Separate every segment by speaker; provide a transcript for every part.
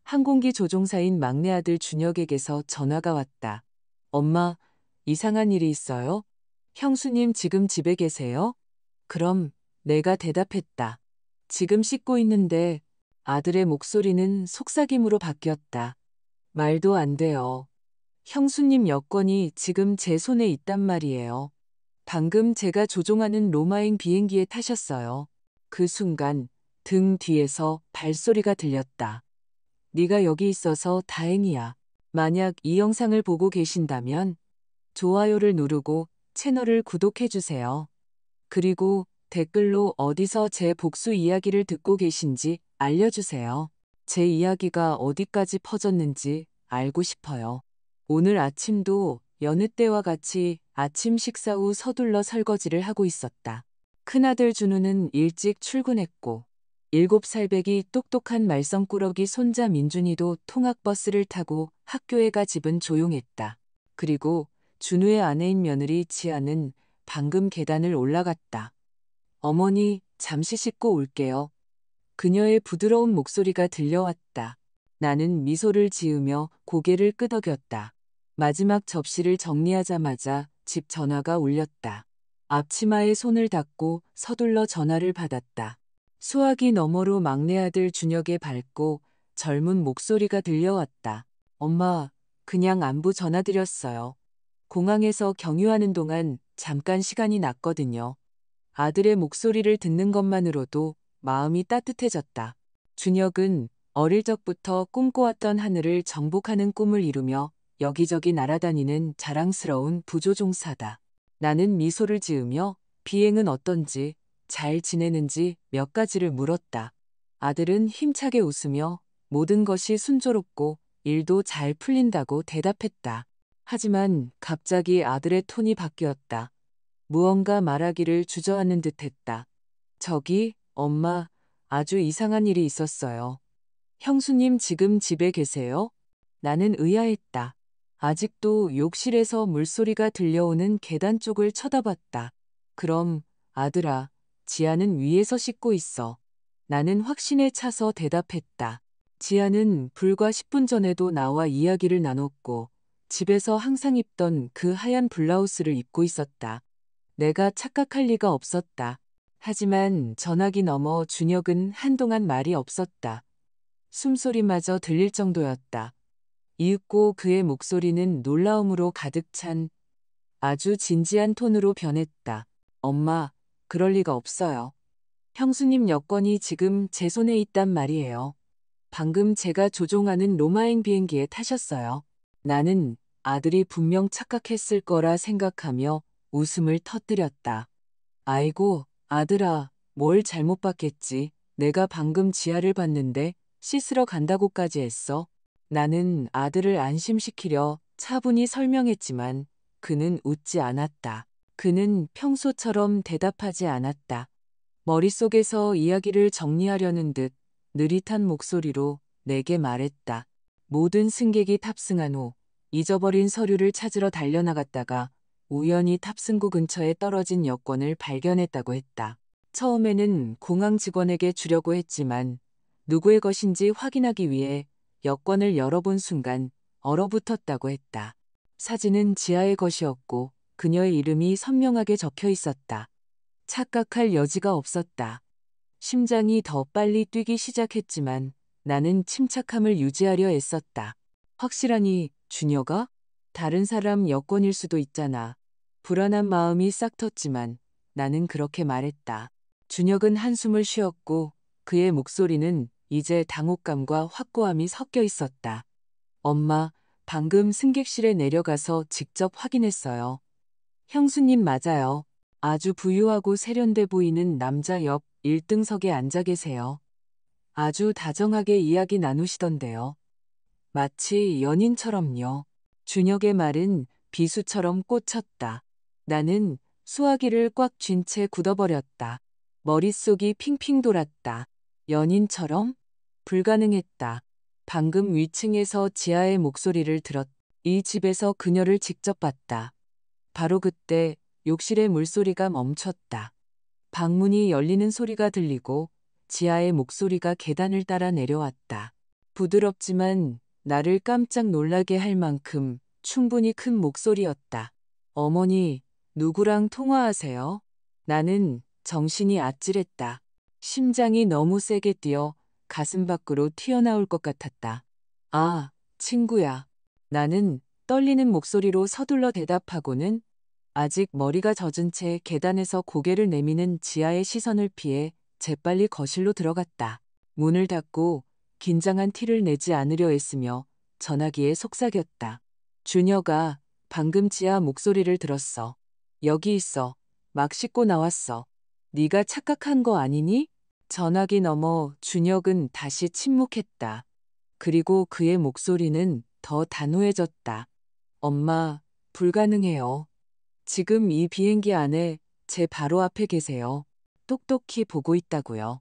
Speaker 1: 항공기 조종사인 막내 아들 준혁에게서 전화가 왔다. 엄마, 이상한 일이 있어요? 형수님 지금 집에 계세요? 그럼 내가 대답했다. 지금 씻고 있는데 아들의 목소리는 속삭임으로 바뀌었다. 말도 안 돼요. 형수님 여권이 지금 제 손에 있단 말이에요. 방금 제가 조종하는 로마행 비행기에 타셨어요. 그 순간 등 뒤에서 발소리가 들렸다. 네가 여기 있어서 다행이야. 만약 이 영상을 보고 계신다면 좋아요를 누르고 채널을 구독해주세요. 그리고 댓글로 어디서 제 복수 이야기를 듣고 계신지 알려주세요. 제 이야기가 어디까지 퍼졌는지 알고 싶어요. 오늘 아침도 여느 때와 같이 아침 식사 후 서둘러 설거지를 하고 있었다. 큰아들 준우는 일찍 출근했고 7살배기 똑똑한 말썽꾸러기 손자 민준이도 통학버스를 타고 학교에 가 집은 조용했다. 그리고 준우의 아내인 며느리 지아는 방금 계단을 올라갔다. 어머니, 잠시 씻고 올게요. 그녀의 부드러운 목소리가 들려왔다. 나는 미소를 지으며 고개를 끄덕였다. 마지막 접시를 정리하자마자 집 전화가 울렸다. 앞치마에 손을 닦고 서둘러 전화를 받았다. 수화기 너머로 막내 아들 준혁의 밝고 젊은 목소리가 들려왔다. 엄마, 그냥 안부 전화드렸어요. 공항에서 경유하는 동안 잠깐 시간이 났거든요. 아들의 목소리를 듣는 것만으로도 마음이 따뜻해졌다. 준혁은 어릴 적부터 꿈꿔왔던 하늘을 정복하는 꿈을 이루며 여기저기 날아다니는 자랑스러운 부조종사다. 나는 미소를 지으며 비행은 어떤지, 잘 지내는지 몇 가지를 물었다. 아들은 힘차게 웃으며 모든 것이 순조롭고 일도 잘 풀린다고 대답했다. 하지만 갑자기 아들의 톤이 바뀌었다. 무언가 말하기를 주저하는 듯했다. 저기, 엄마, 아주 이상한 일이 있었어요. 형수님 지금 집에 계세요? 나는 의아했다. 아직도 욕실에서 물소리가 들려오는 계단 쪽을 쳐다봤다. 그럼, 아들아, 지아는 위에서 씻고 있어. 나는 확신에 차서 대답했다. 지아는 불과 10분 전에도 나와 이야기를 나눴고, 집에서 항상 입던 그 하얀 블라우스를 입고 있었다. 내가 착각할 리가 없었다. 하지만 전화기 너머 준혁은 한동안 말이 없었다. 숨소리마저 들릴 정도였다. 이윽고 그의 목소리는 놀라움으로 가득 찬 아주 진지한 톤으로 변했다. 엄마, 그럴 리가 없어요. 형수님 여권이 지금 제 손에 있단 말이에요. 방금 제가 조종하는 로마행 비행기에 타셨어요. 나는 아들이 분명 착각했을 거라 생각하며 웃음을 터뜨렸다. 아이고, 아들아, 뭘 잘못 봤겠지. 내가 방금 지아를 봤는데 씻으러 간다고까지 했어. 나는 아들을 안심시키려 차분히 설명했지만 그는 웃지 않았다. 그는 평소처럼 대답하지 않았다. 머릿속에서 이야기를 정리하려는 듯 느릿한 목소리로 내게 말했다. 모든 승객이 탑승한 후 잊어버린 서류를 찾으러 달려나갔다가 우연히 탑승구 근처에 떨어진 여권을 발견했다고 했다. 처음에는 공항 직원에게 주려고 했지만 누구의 것인지 확인하기 위해 여권을 열어본 순간 얼어붙었다고 했다. 사진은 지아의 것이었고 그녀의 이름이 선명하게 적혀 있었다. 착각할 여지가 없었다. 심장이 더 빨리 뛰기 시작했지만 나는 침착함을 유지하려 애썼다. 확실하니 준혁아? 다른 사람 여권일 수도 있잖아. 불안한 마음이 싹 텄지만 나는 그렇게 말했다. 준혁은 한숨을 쉬었고 그의 목소리는 이제 당혹감과 확고함이 섞여 있었다. 엄마, 방금 승객실에 내려가서 직접 확인했어요. 형수님 맞아요. 아주 부유하고 세련돼 보이는 남자 옆 1등석에 앉아 계세요. 아주 다정하게 이야기 나누시던데요. 마치 연인처럼요. 준혁의 말은 비수처럼 꽂혔다. 나는 수화기를 꽉 쥔 채 굳어버렸다. 머릿속이 핑핑 돌았다. 연인처럼? 불가능했다. 방금 위층에서 지아의 목소리를 들었. 이 집에서 그녀를 직접 봤다. 바로 그때 욕실의 물소리가 멈췄다. 방문이 열리는 소리가 들리고 지아의 목소리가 계단을 따라 내려왔다. 부드럽지만 나를 깜짝 놀라게 할 만큼 충분히 큰 목소리였다. 어머니, 누구랑 통화하세요? 나는 정신이 아찔했다. 심장이 너무 세게 뛰어 가슴 밖으로 튀어나올 것 같았다. 아, 친구야. 나는 떨리는 목소리로 서둘러 대답하고는 아직 머리가 젖은 채 계단에서 고개를 내미는 지아의 시선을 피해 재빨리 거실로 들어갔다. 문을 닫고 긴장한 티를 내지 않으려 했으며 전화기에 속삭였다. 준혁아, 방금 지아 목소리를 들었어. 여기 있어. 막 씻고 나왔어. 네가 착각한 거 아니니? 전화기 너머 준혁은 다시 침묵했다. 그리고 그의 목소리는 더 단호해졌다. 엄마, 불가능해요. 지금 이 비행기 안에 제 바로 앞에 계세요. 똑똑히 보고 있다고요.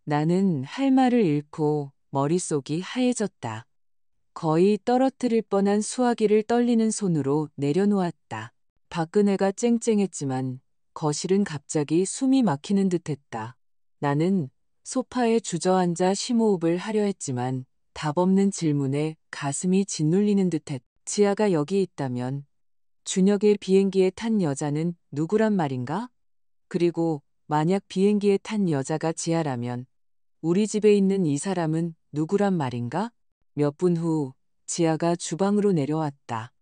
Speaker 1: 나는 할 말을 잃고 머릿속이 하얘졌다. 거의 떨어뜨릴 뻔한 수화기를 떨리는 손으로 내려놓았다. 밖은 해가 쨍쨍했지만 거실은 갑자기 숨이 막히는 듯했다. 나는 소파에 주저앉아 심호흡을 하려 했지만 답 없는 질문에 가슴이 짓눌리는 듯했다. 지아가 여기 있다면 준혁의 비행기에 탄 여자는 누구란 말인가? 그리고 만약 비행기에 탄 여자가 지아라면 우리 집에 있는 이 사람은 누구란 말인가? 몇 분 후 지아가 주방으로 내려왔다.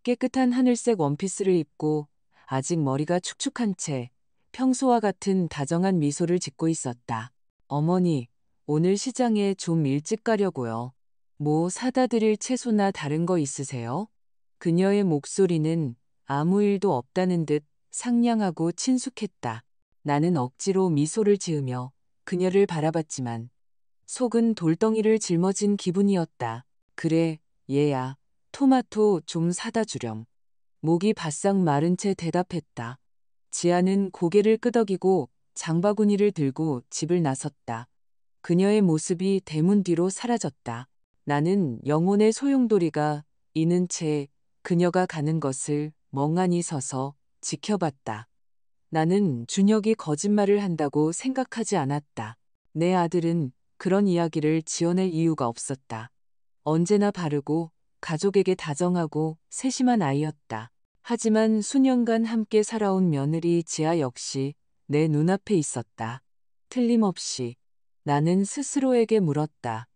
Speaker 1: 깨끗한 하늘색 원피스를 입고 아직 머리가 축축한 채 평소와 같은 다정한 미소를 짓고 있었다. 어머니, 오늘 시장에 좀 일찍 가려고요. 뭐 사다 드릴 채소나 다른 거 있으세요? 그녀의 목소리는 아무 일도 없다는 듯 상냥하고 친숙했다. 나는 억지로 미소를 지으며 그녀를 바라봤지만 속은 돌덩이를 짊어진 기분이었다. 그래, 얘야. 토마토 좀 사다 주렴. 목이 바싹 마른 채 대답했다. 지아는 고개를 끄덕이고 장바구니를 들고 집을 나섰다. 그녀의 모습이 대문 뒤로 사라졌다. 나는 영혼의 소용돌이가 이는 채 그녀가 가는 것을 멍하니 서서 지켜봤다. 나는 준혁이 거짓말을 한다고 생각하지 않았다. 내 아들은 그런 이야기를 지어낼 이유가 없었다. 언제나 바르고 가족에게 다정하고 세심한 아이였다. 하지만 수년간 함께 살아온 며느리 지아 역시 내 눈앞에 있었다. 틀림없이 나는 스스로에게 물었다.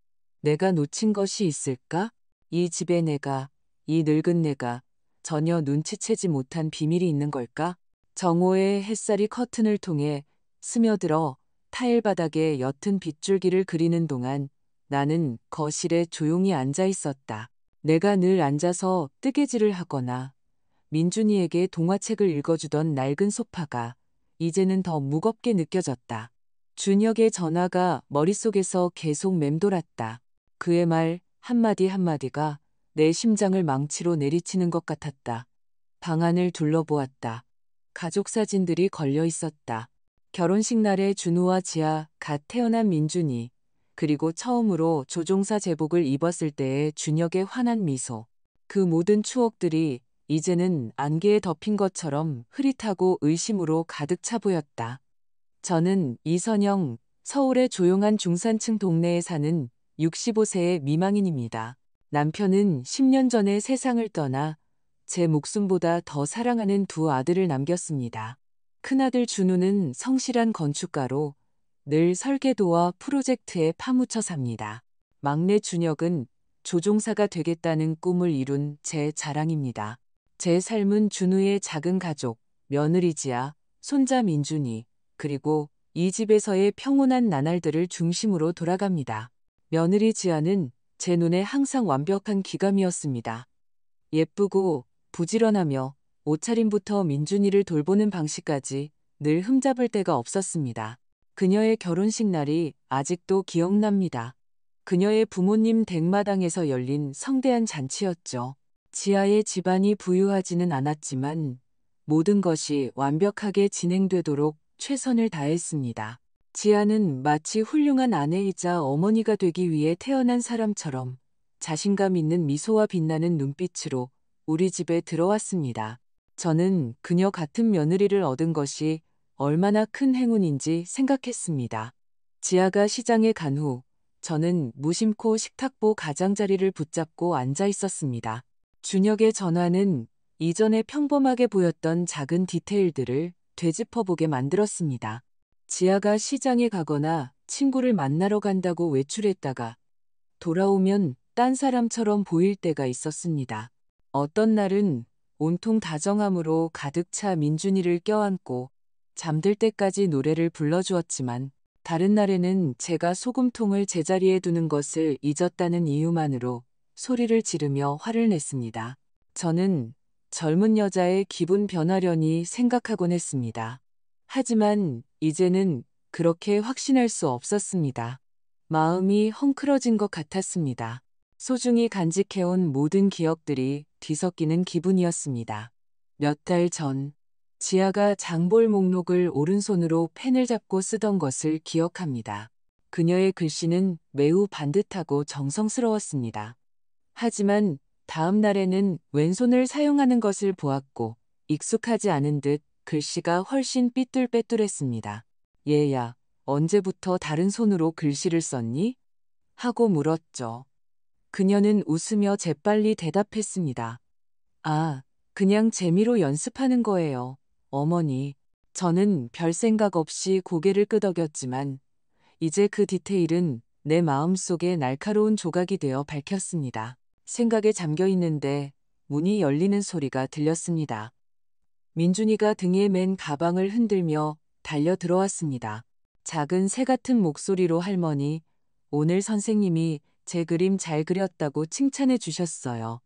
Speaker 1: 내가 놓친 것이 있을까? 이 집에 내가, 이 늙은 내가 전혀 눈치채지 못한 비밀이 있는 걸까? 정오의 햇살이 커튼을 통해 스며들어 타일 바닥에 옅은 빗줄기를 그리는 동안 나는 거실에 조용히 앉아 있었다. 내가 늘 앉아서 뜨개질을 하거나 민준이에게 동화책을 읽어주던 낡은 소파가 이제는 더 무겁게 느껴졌다. 준혁의 전화가 머릿속에서 계속 맴돌았다. 그의 말 한마디 한마디가 내 심장을 망치로 내리치는 것 같았다. 방 안을 둘러보았다. 가족 사진들이 걸려 있었다. 결혼식 날에 준우와 지아, 갓 태어난 민준이, 그리고 처음으로 조종사 제복을 입었을 때의 준혁의 환한 미소. 그 모든 추억들이 이제는 안개에 덮인 것처럼 흐릿하고 의심으로 가득 차 보였다. 저는 이선영, 서울의 조용한 중산층 동네에 사는 65세의 미망인입니다. 남편은 10년 전에 세상을 떠나 제 목숨보다 더 사랑하는 두 아들을 남겼습니다. 큰아들 준우는 성실한 건축가로 늘 설계도와 프로젝트에 파묻혀 삽니다. 막내 준혁은 조종사가 되겠다는 꿈을 이룬 제 자랑입니다. 제 삶은 준우의 작은 가족, 며느리 지아, 손자 민준이, 그리고 이 집에서의 평온한 나날들을 중심으로 돌아갑니다. 며느리 지아는 제 눈에 항상 완벽한 귀감이었습니다. 예쁘고 부지런하며 옷차림부터 민준이를 돌보는 방식까지 늘 흠잡을 데가 없었습니다. 그녀의 결혼식 날이 아직도 기억납니다. 그녀의 부모님 댁마당에서 열린 성대한 잔치였죠. 지아의 집안이 부유하지는 않았지만 모든 것이 완벽하게 진행되도록 최선을 다했습니다. 지아는 마치 훌륭한 아내이자 어머니가 되기 위해 태어난 사람처럼 자신감 있는 미소와 빛나는 눈빛으로 우리 집에 들어왔습니다. 저는 그녀 같은 며느리를 얻은 것이 얼마나 큰 행운인지 생각했습니다. 지아가 시장에 간 후 저는 무심코 식탁보 가장자리를 붙잡고 앉아 있었습니다. 준혁의 전화는 이전에 평범하게 보였던 작은 디테일들을 되짚어보게 만들었습니다. 지아가 시장에 가거나 친구를 만나러 간다고 외출했다가 돌아오면 딴 사람처럼 보일 때가 있었습니다. 어떤 날은 온통 다정함으로 가득 차 민준이를 껴안고 잠들 때까지 노래를 불러주었지만 다른 날에는 제가 소금통을 제자리에 두는 것을 잊었다는 이유만으로 소리를 지르며 화를 냈습니다. 저는 젊은 여자의 기분 변하려니 생각하곤 했습니다. 하지만 이제는 그렇게 확신할 수 없었습니다. 마음이 헝클어진 것 같았습니다. 소중히 간직해온 모든 기억들이 뒤섞이는 기분이었습니다. 몇 달 전, 지아가 장볼 목록을 오른손으로 펜을 잡고 쓰던 것을 기억합니다. 그녀의 글씨는 매우 반듯하고 정성스러웠습니다. 하지만 다음 날에는 왼손을 사용하는 것을 보았고 익숙하지 않은 듯 글씨가 훨씬 삐뚤빼뚤했습니다. 얘야, 언제부터 다른 손으로 글씨를 썼니? 하고 물었죠. 그녀는 웃으며 재빨리 대답했습니다. 아, 그냥 재미로 연습하는 거예요. 어머니. 저는 별 생각 없이 고개를 끄덕였지만 이제 그 디테일은 내 마음속에 날카로운 조각이 되어 밝혔습니다. 생각에 잠겨 있는데 문이 열리는 소리가 들렸습니다. 민준이가 등에 맨 가방을 흔들며 달려 들어왔습니다. 작은 새 같은 목소리로 할머니, 오늘 선생님이 제 그림 잘 그렸다고 칭찬해 주셨어요.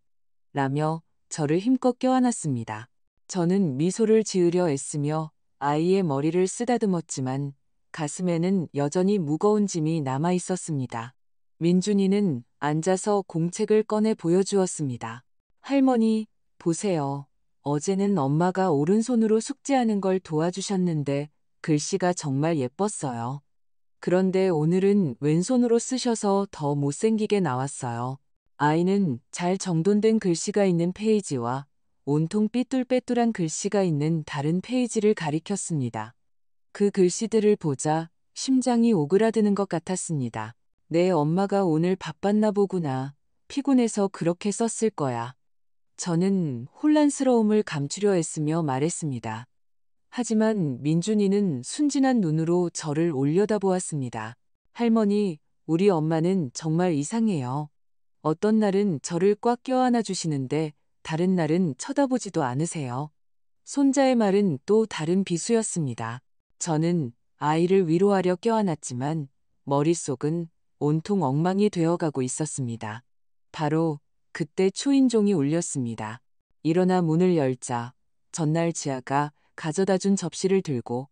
Speaker 1: 라며 저를 힘껏 껴안았습니다. 저는 미소를 지으려 애쓰며 아이의 머리를 쓰다듬었지만 가슴에는 여전히 무거운 짐이 남아 있었습니다. 민준이는 앉아서 공책을 꺼내 보여주었습니다. 할머니, 보세요. 어제는 엄마가 오른손으로 숙제하는 걸 도와주셨는데 글씨가 정말 예뻤어요. 그런데 오늘은 왼손으로 쓰셔서 더 못생기게 나왔어요. 아이는 잘 정돈된 글씨가 있는 페이지와 온통 삐뚤빼뚤한 글씨가 있는 다른 페이지를 가리켰습니다. 그 글씨들을 보자 심장이 오그라드는 것 같았습니다. 내 엄마가 오늘 바빴나 보구나. 피곤해서 그렇게 썼을 거야. 저는 혼란스러움을 감추려 했으며 말했습니다. 하지만 민준이는 순진한 눈으로 저를 올려다보았습니다. 할머니, 우리 엄마는 정말 이상해요. 어떤 날은 저를 꽉 껴안아 주시는데 다른 날은 쳐다보지도 않으세요. 손자의 말은 또 다른 비수였습니다. 저는 아이를 위로하려 껴안았지만 머릿속은 온통 엉망이 되어가고 있었습니다. 바로 그때 초인종이 울렸습니다. 일어나 문을 열자 전날 지아가 가져다 준 접시를 들고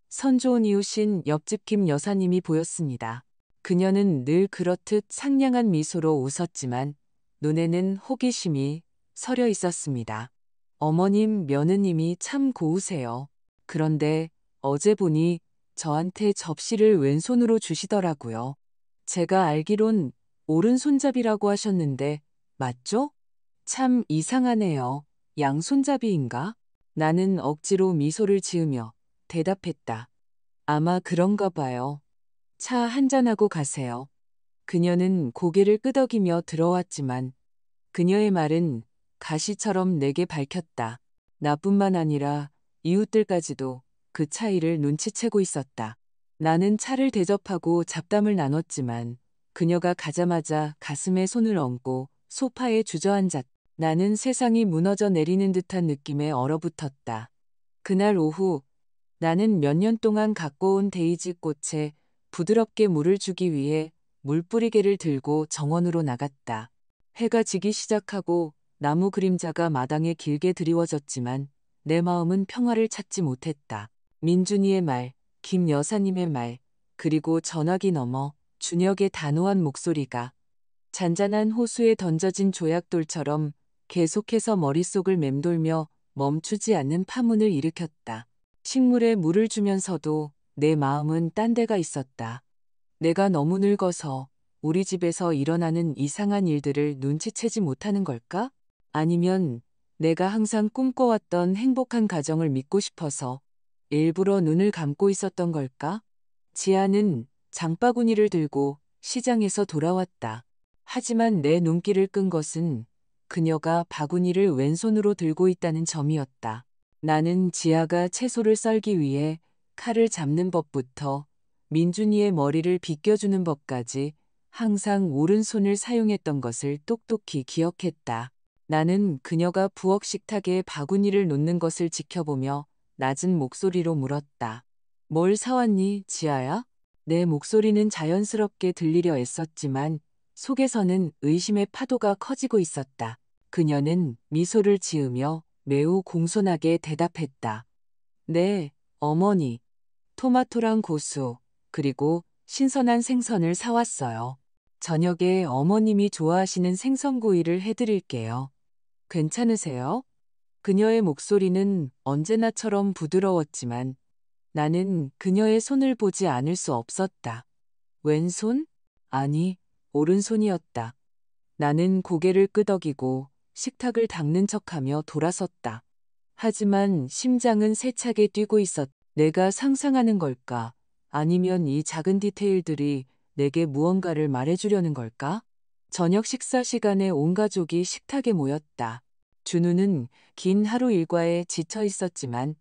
Speaker 1: 선 좋은 이웃인 옆집 김 여사님이 보였습니다. 그녀는 늘 그렇듯 상냥한 미소로 웃었지만 눈에는 호기심이 서려 있었습니다. 어머님, 며느님이 참 고우세요. 그런데 어제 보니 저한테 접시를 왼손으로 주시더라고요. 제가 알기론 오른손잡이라고 하셨는데 맞죠? 참 이상하네요. 양손잡이인가? 나는 억지로 미소를 지으며 대답했다. 아마 그런가 봐요. 차 한잔하고 가세요. 그녀는 고개를 끄덕이며 들어왔지만 그녀의 말은 가시처럼 내게 밝혔다. 나뿐만 아니라 이웃들까지도 그 차이를 눈치채고 있었다. 나는 차를 대접하고 잡담을 나눴지만 그녀가 가자마자 가슴에 손을 얹고 소파에 주저앉았다. 나는 세상이 무너져 내리는 듯한 느낌에 얼어붙었다. 그날 오후 나는 몇 년 동안 갖고 온 데이지 꽃에 부드럽게 물을 주기 위해 물뿌리개를 들고 정원으로 나갔다. 해가 지기 시작하고 나무 그림자가 마당에 길게 드리워졌지만 내 마음은 평화를 찾지 못했다. 민준이의 말, 김 여사님의 말, 그리고 전화기 너머 준혁의 단호한 목소리가 잔잔한 호수에 던져진 조약돌처럼 계속해서 머릿속을 맴돌며 멈추지 않는 파문을 일으켰다. 식물에 물을 주면서도 내 마음은 딴 데가 있었다. 내가 너무 늙어서 우리 집에서 일어나는 이상한 일들을 눈치채지 못하는 걸까? 아니면 내가 항상 꿈꿔왔던 행복한 가정을 믿고 싶어서 일부러 눈을 감고 있었던 걸까? 지아는 장바구니를 들고 시장에서 돌아왔다. 하지만 내 눈길을 끈 것은 그녀가 바구니를 왼손으로 들고 있다는 점이었다. 나는 지아가 채소를 썰기 위해 칼을 잡는 법부터 민준이의 머리를 빗겨주는 법까지 항상 오른손을 사용했던 것을 똑똑히 기억했다. 나는 그녀가 부엌 식탁에 바구니를 놓는 것을 지켜보며 낮은 목소리로 물었다. 뭘 사왔니, 지아야? 내 목소리는 자연스럽게 들리려 애썼지만 속에서는 의심의 파도가 커지고 있었다. 그녀는 미소를 지으며 매우 공손하게 대답했다. 네, 어머니. 토마토랑 고수, 그리고 신선한 생선을 사왔어요. 저녁에 어머님이 좋아하시는 생선구이를 해드릴게요. 괜찮으세요? 그녀의 목소리는 언제나처럼 부드러웠지만 나는 그녀의 손을 보지 않을 수 없었다. 왼손? 아니, 오른손이었다. 나는 고개를 끄덕이고 식탁을 닦는 척하며 돌아섰다. 하지만 심장은 세차게 뛰고 있었다. 내가 상상하는 걸까? 아니면 이 작은 디테일들이 내게 무언가를 말해주려는 걸까? 저녁 식사 시간에 온 가족이 식탁에 모였다. 준우는 긴 하루 일과에 지쳐 있었지만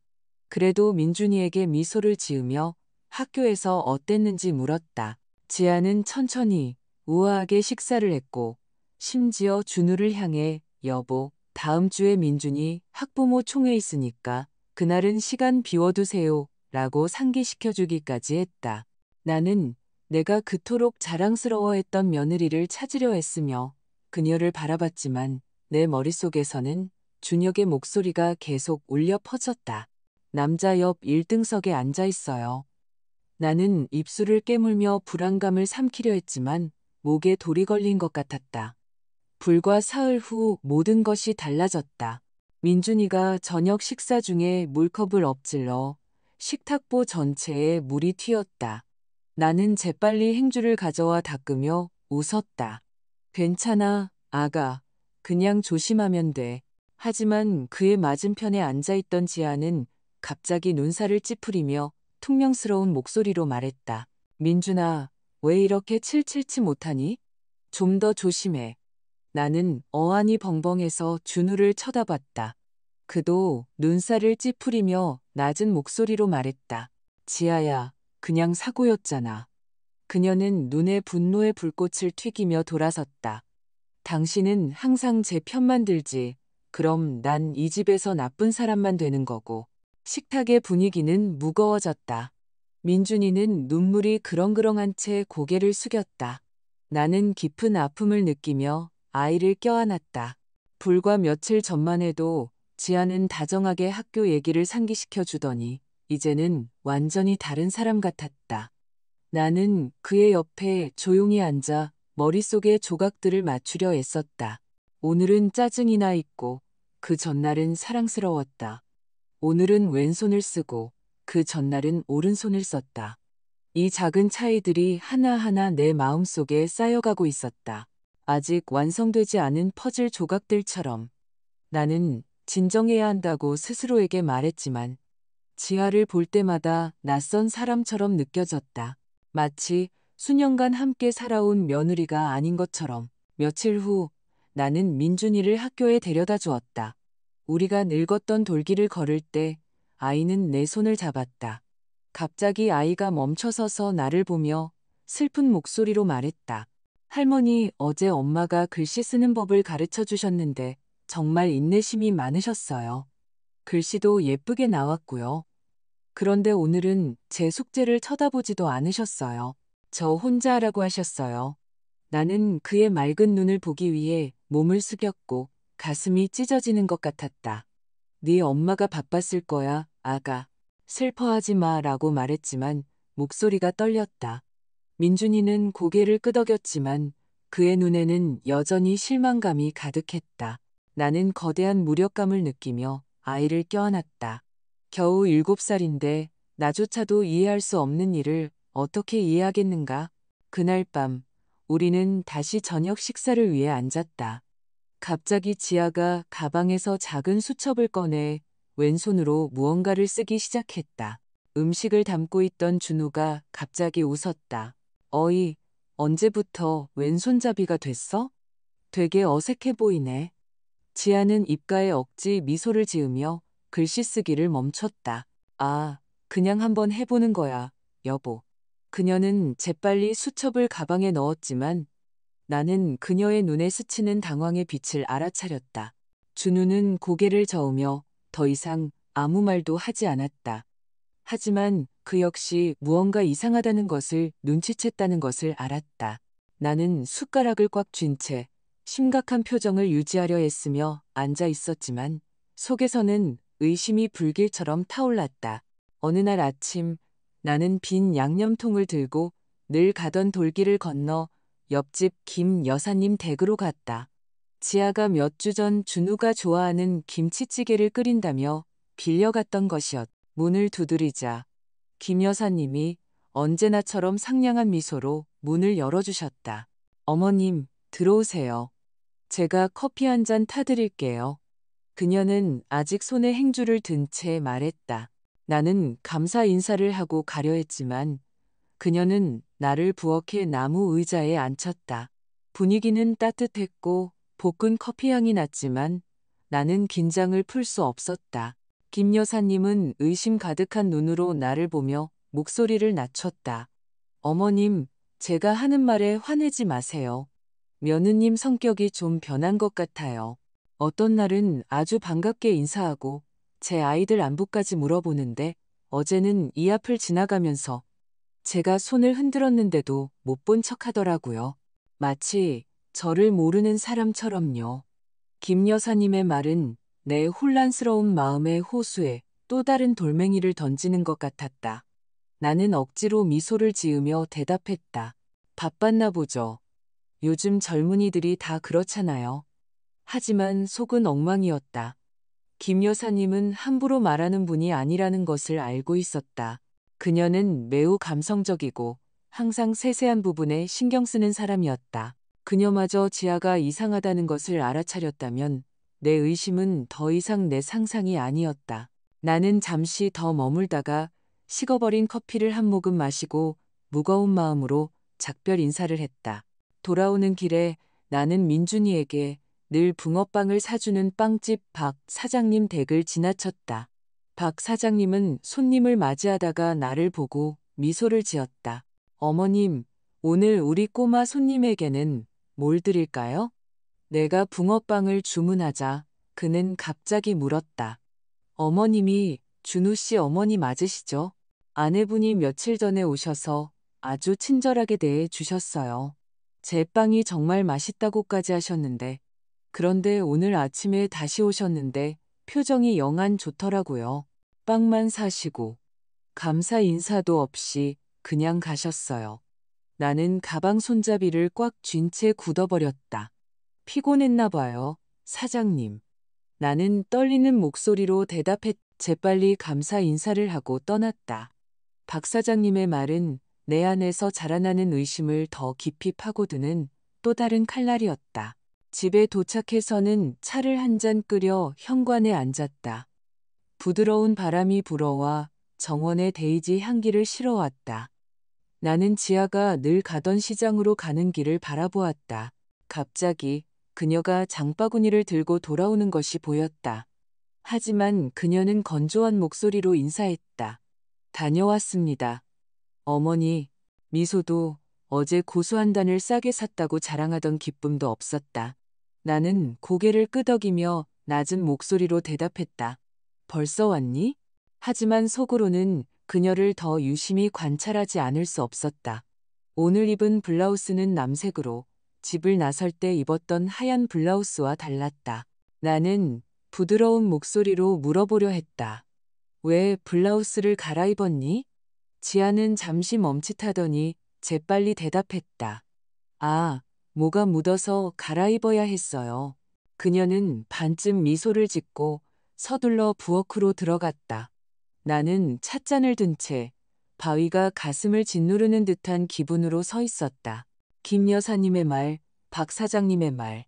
Speaker 1: 그래도 민준이에게 미소를 지으며 학교에서 어땠는지 물었다. 지아는 천천히 우아하게 식사를 했고 심지어 준우를 향해 여보, 다음 주에 민준이 학부모 총회 있으니까 그날은 시간 비워두세요 라고 상기시켜주기까지 했다. 나는 내가 그토록 자랑스러워했던 며느리를 찾으려 했으며 그녀를 바라봤지만 내 머릿속에서는 준혁의 목소리가 계속 울려 퍼졌다. 남자 옆 1등석에 앉아 있어요. 나는 입술을 깨물며 불안감을 삼키려 했지만 목에 돌이 걸린 것 같았다. 불과 사흘 후 모든 것이 달라졌다. 민준이가 저녁 식사 중에 물컵을 엎질러 식탁보 전체에 물이 튀었다. 나는 재빨리 행주를 가져와 닦으며 웃었다. 괜찮아, 아가. 그냥 조심하면 돼. 하지만 그의 맞은편에 앉아있던 지아는 갑자기 눈살을 찌푸리며 퉁명스러운 목소리로 말했다. 민준아, 왜 이렇게 칠칠치 못하니? 좀 더 조심해. 나는 어안이 벙벙해서 준우를 쳐다봤다. 그도 눈살을 찌푸리며 낮은 목소리로 말했다. 지아야, 그냥 사고였잖아. 그녀는 눈에 분노의 불꽃을 튀기며 돌아섰다. 당신은 항상 제 편만 들지. 그럼 난 이 집에서 나쁜 사람만 되는 거고. 식탁의 분위기는 무거워졌다. 민준이는 눈물이 그렁그렁한 채 고개를 숙였다. 나는 깊은 아픔을 느끼며 아이를 껴안았다. 불과 며칠 전만 해도 지아는 다정하게 학교 얘기를 상기시켜 주더니 이제는 완전히 다른 사람 같았다. 나는 그의 옆에 조용히 앉아 머릿속에 조각들을 맞추려 애썼다. 오늘은 짜증이 나 있고 그 전날은 사랑스러웠다. 오늘은 왼손을 쓰고 그 전날은 오른손을 썼다. 이 작은 차이들이 하나하나 내 마음속에 쌓여가고 있었다. 아직 완성되지 않은 퍼즐 조각들처럼. 나는 진정해야 한다고 스스로에게 말했지만 지아를 볼 때마다 낯선 사람처럼 느껴졌다. 마치 수년간 함께 살아온 며느리가 아닌 것처럼. 며칠 후 나는 민준이를 학교에 데려다 주었다. 우리가 늙었던 돌길을 걸을 때 아이는 내 손을 잡았다. 갑자기 아이가 멈춰서서 나를 보며 슬픈 목소리로 말했다. 할머니, 어제 엄마가 글씨 쓰는 법을 가르쳐 주셨는데 정말 인내심이 많으셨어요. 글씨도 예쁘게 나왔고요. 그런데 오늘은 제 숙제를 쳐다보지도 않으셨어요. 저 혼자 하라고 하셨어요. 나는 그의 맑은 눈을 보기 위해 몸을 숙였고 가슴이 찢어지는 것 같았다. 네 엄마가 바빴을 거야, 아가. 슬퍼하지 마 라고 말했지만 목소리가 떨렸다. 민준이는 고개를 끄덕였지만 그의 눈에는 여전히 실망감이 가득했다. 나는 거대한 무력감을 느끼며 아이를 껴안았다. 겨우 7살인데 나조차도 이해할 수 없는 일을 어떻게 이해하겠는가? 그날 밤 우리는 다시 저녁 식사를 위해 앉았다. 갑자기 지아가 가방에서 작은 수첩을 꺼내 왼손으로 무언가를 쓰기 시작했다. 음식을 담고 있던 준우가 갑자기 웃었다. 어이, 언제부터 왼손잡이가 됐어? 되게 어색해 보이네. 지아는 입가에 억지 미소를 지으며 글씨 쓰기를 멈췄다. 아, 그냥 한번 해보는 거야, 여보. 그녀는 재빨리 수첩을 가방에 넣었지만 나는 그녀의 눈에 스치는 당황의 빛을 알아차렸다. 준우는 고개를 저으며 더 이상 아무 말도 하지 않았다. 하지만 그 역시 무언가 이상하다는 것을 눈치챘다는 것을 알았다. 나는 숟가락을 꽉 쥔 채 심각한 표정을 유지하려 했으며 앉아 있었지만 속에서는 의심이 불길처럼 타올랐다. 어느 날 아침 나는 빈 양념통을 들고 늘 가던 돌길을 건너 옆집 김 여사님 댁으로 갔다. 지아가 몇 주 전 준우가 좋아하는 김치찌개를 끓인다며 빌려갔던 것이었다. 문을 두드리자 김 여사님이 언제나처럼 상냥한 미소로 문을 열어주셨다. 어머님, 들어오세요. 제가 커피 한 잔 타드릴게요. 그녀는 아직 손에 행주를 든 채 말했다. 나는 감사 인사를 하고 가려 했지만 그녀는 나를 부엌의 나무 의자에 앉혔다. 분위기는 따뜻했고 볶은 커피 향이 났지만 나는 긴장을 풀 수 없었다. 김 여사님은 의심 가득한 눈으로 나를 보며 목소리를 낮췄다. 어머님, 제가 하는 말에 화내지 마세요. 며느님 성격이 좀 변한 것 같아요. 어떤 날은 아주 반갑게 인사하고 제 아이들 안부까지 물어보는데 어제는 이 앞을 지나가면서 제가 손을 흔들었는데도 못 본 척 하더라고요. 마치 저를 모르는 사람처럼요. 김 여사님의 말은 내 혼란스러운 마음의 호수에 또 다른 돌멩이를 던지는 것 같았다. 나는 억지로 미소를 지으며 대답했다. 바빴나 보죠. 요즘 젊은이들이 다 그렇잖아요. 하지만 속은 엉망이었다. 김 여사님은 함부로 말하는 분이 아니라는 것을 알고 있었다. 그녀는 매우 감성적이고 항상 세세한 부분에 신경 쓰는 사람이었다. 그녀마저 지아가 이상하다는 것을 알아차렸다면 내 의심은 더 이상 내 상상이 아니었다. 나는 잠시 더 머물다가 식어버린 커피를 한 모금 마시고 무거운 마음으로 작별 인사를 했다. 돌아오는 길에 나는 민준이에게 늘 붕어빵을 사주는 빵집 박 사장님 댁을 지나쳤다. 박 사장님은 손님을 맞이하다가 나를 보고 미소를 지었다. 어머님, 오늘 우리 꼬마 손님에게는 뭘 드릴까요? 내가 붕어빵을 주문하자 그는 갑자기 물었다. 어머님이 준우 씨 어머니 맞으시죠? 아내분이 며칠 전에 오셔서 아주 친절하게 대해 주셨어요. 제 빵이 정말 맛있다고까지 하셨는데 그런데 오늘 아침에 다시 오셨는데 표정이 영 안 좋더라고요. 빵만 사시고 감사 인사도 없이 그냥 가셨어요. 나는 가방 손잡이를 꽉 쥔 채 굳어버렸다. 피곤했나 봐요, 사장님. 나는 떨리는 목소리로 대답했. 재빨리 감사 인사를 하고 떠났다. 박 사장님의 말은 내 안에서 자라나는 의심을 더 깊이 파고드는 또 다른 칼날이었다. 집에 도착해서는 차를 한 잔 끓여 현관에 앉았다. 부드러운 바람이 불어와 정원의 데이지 향기를 실어왔다. 나는 지아가 늘 가던 시장으로 가는 길을 바라보았다. 갑자기 그녀가 장바구니를 들고 돌아오는 것이 보였다. 하지만 그녀는 건조한 목소리로 인사했다. 다녀왔습니다. 어머니, 미소도 어제 고수한단을 싸게 샀다고 자랑하던 기쁨도 없었다. 나는 고개를 끄덕이며 낮은 목소리로 대답했다. 벌써 왔니? 하지만 속으로는 그녀를 더 유심히 관찰하지 않을 수 없었다. 오늘 입은 블라우스는 남색으로 집을 나설 때 입었던 하얀 블라우스와 달랐다. 나는 부드러운 목소리로 물어보려 했다. 왜 블라우스를 갈아입었니? 지아는 잠시 멈칫하더니 재빨리 대답했다. 아, 뭐가 묻어서 갈아입어야 했어요. 그녀는 반쯤 미소를 짓고 서둘러 부엌으로 들어갔다. 나는 찻잔을 든 채 바위가 가슴을 짓누르는 듯한 기분으로 서 있었다. 김 여사님의 말, 박 사장님의 말,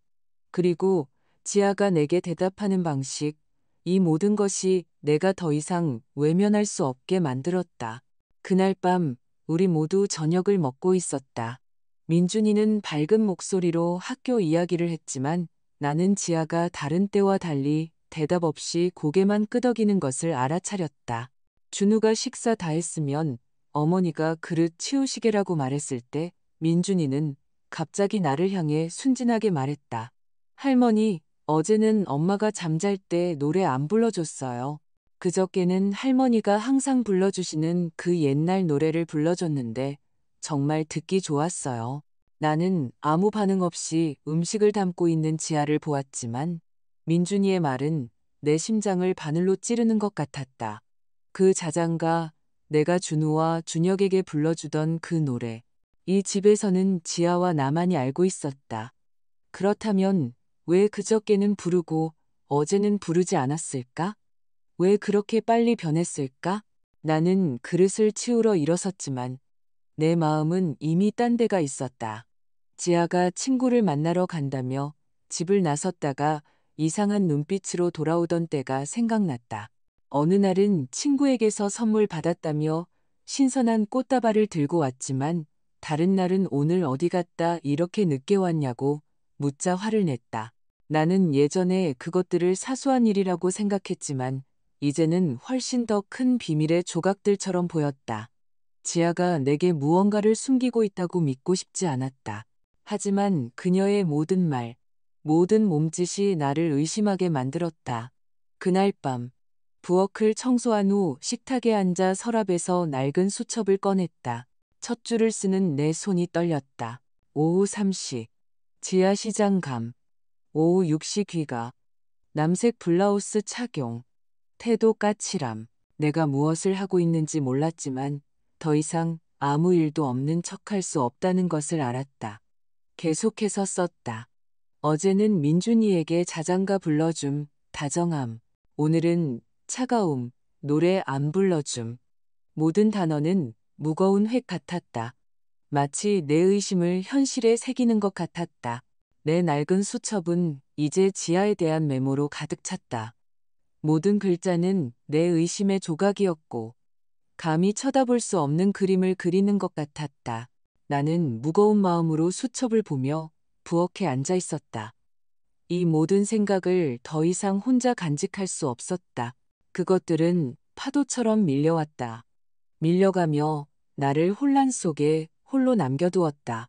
Speaker 1: 그리고 지아가 내게 대답하는 방식, 이 모든 것이 내가 더 이상 외면할 수 없게 만들었다. 그날 밤 우리 모두 저녁을 먹고 있었다. 민준이는 밝은 목소리로 학교 이야기를 했지만 나는 지아가 다른 때와 달리 대답 없이 고개만 끄덕이는 것을 알아차렸다. 준우가 식사 다 했으면 어머니가 그릇 치우시게라고 말했을 때 민준이는 갑자기 나를 향해 순진하게 말했다. 할머니, 어제는 엄마가 잠잘 때 노래 안 불러줬어요. 그저께는 할머니가 항상 불러주시는 그 옛날 노래를 불러줬는데 정말 듣기 좋았어요. 나는 아무 반응 없이 음식을 담고 있는 지아를 보았지만 민준이의 말은 내 심장을 바늘로 찌르는 것 같았다. 그 자장가, 내가 준우와 준혁에게 불러주던 그 노래. 이 집에서는 지아와 나만이 알고 있었다. 그렇다면 왜 그저께는 부르고 어제는 부르지 않았을까? 왜 그렇게 빨리 변했을까? 나는 그릇을 치우러 일어섰지만 내 마음은 이미 딴 데가 있었다. 지아가 친구를 만나러 간다며 집을 나섰다가 이상한 눈빛으로 돌아오던 때가 생각났다. 어느 날은 친구에게서 선물 받았다며 신선한 꽃다발을 들고 왔지만 다른 날은 오늘 어디 갔다 이렇게 늦게 왔냐고 묻자 화를 냈다. 나는 예전에 그것들을 사소한 일이라고 생각했지만 이제는 훨씬 더 큰 비밀의 조각들처럼 보였다. 지아가 내게 무언가를 숨기고 있다고 믿고 싶지 않았다. 하지만 그녀의 모든 말, 모든 몸짓이 나를 의심하게 만들었다. 그날 밤, 부엌을 청소한 후 식탁에 앉아 서랍에서 낡은 수첩을 꺼냈다. 첫 줄을 쓰는 내 손이 떨렸다. 오후 3시, 지하 시장 감, 오후 6시 귀가, 남색 블라우스 착용, 태도 까칠함. 내가 무엇을 하고 있는지 몰랐지만 더 이상 아무 일도 없는 척할 수 없다는 것을 알았다. 계속해서 썼다. 어제는 민준이에게 자장가 불러줌, 다정함. 오늘은 차가움, 노래 안 불러줌. 모든 단어는 무거운 획 같았다. 마치 내 의심을 현실에 새기는 것 같았다. 내 낡은 수첩은 이제 지하에 대한 메모로 가득 찼다. 모든 글자는 내 의심의 조각이었고 감히 쳐다볼 수 없는 그림을 그리는 것 같았다. 나는 무거운 마음으로 수첩을 보며 부엌에 앉아 있었다. 이 모든 생각을 더 이상 혼자 간직할 수 없었다. 그것들은 파도처럼 밀려왔다. 밀려가며 나를 혼란 속에 홀로 남겨두었다.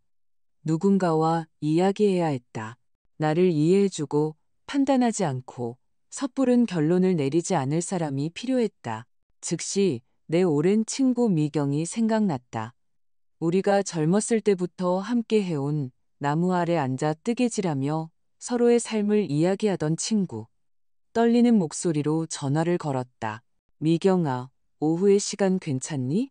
Speaker 1: 누군가와 이야기해야 했다. 나를 이해해주고 판단하지 않고 섣부른 결론을 내리지 않을 사람이 필요했다. 즉시 내 오랜 친구 미경이 생각났다. 우리가 젊었을 때부터 함께 해온 나무 아래 앉아 뜨개질하며 서로의 삶을 이야기하던 친구. 떨리는 목소리로 전화를 걸었다. 미경아, 오후의 시간 괜찮니?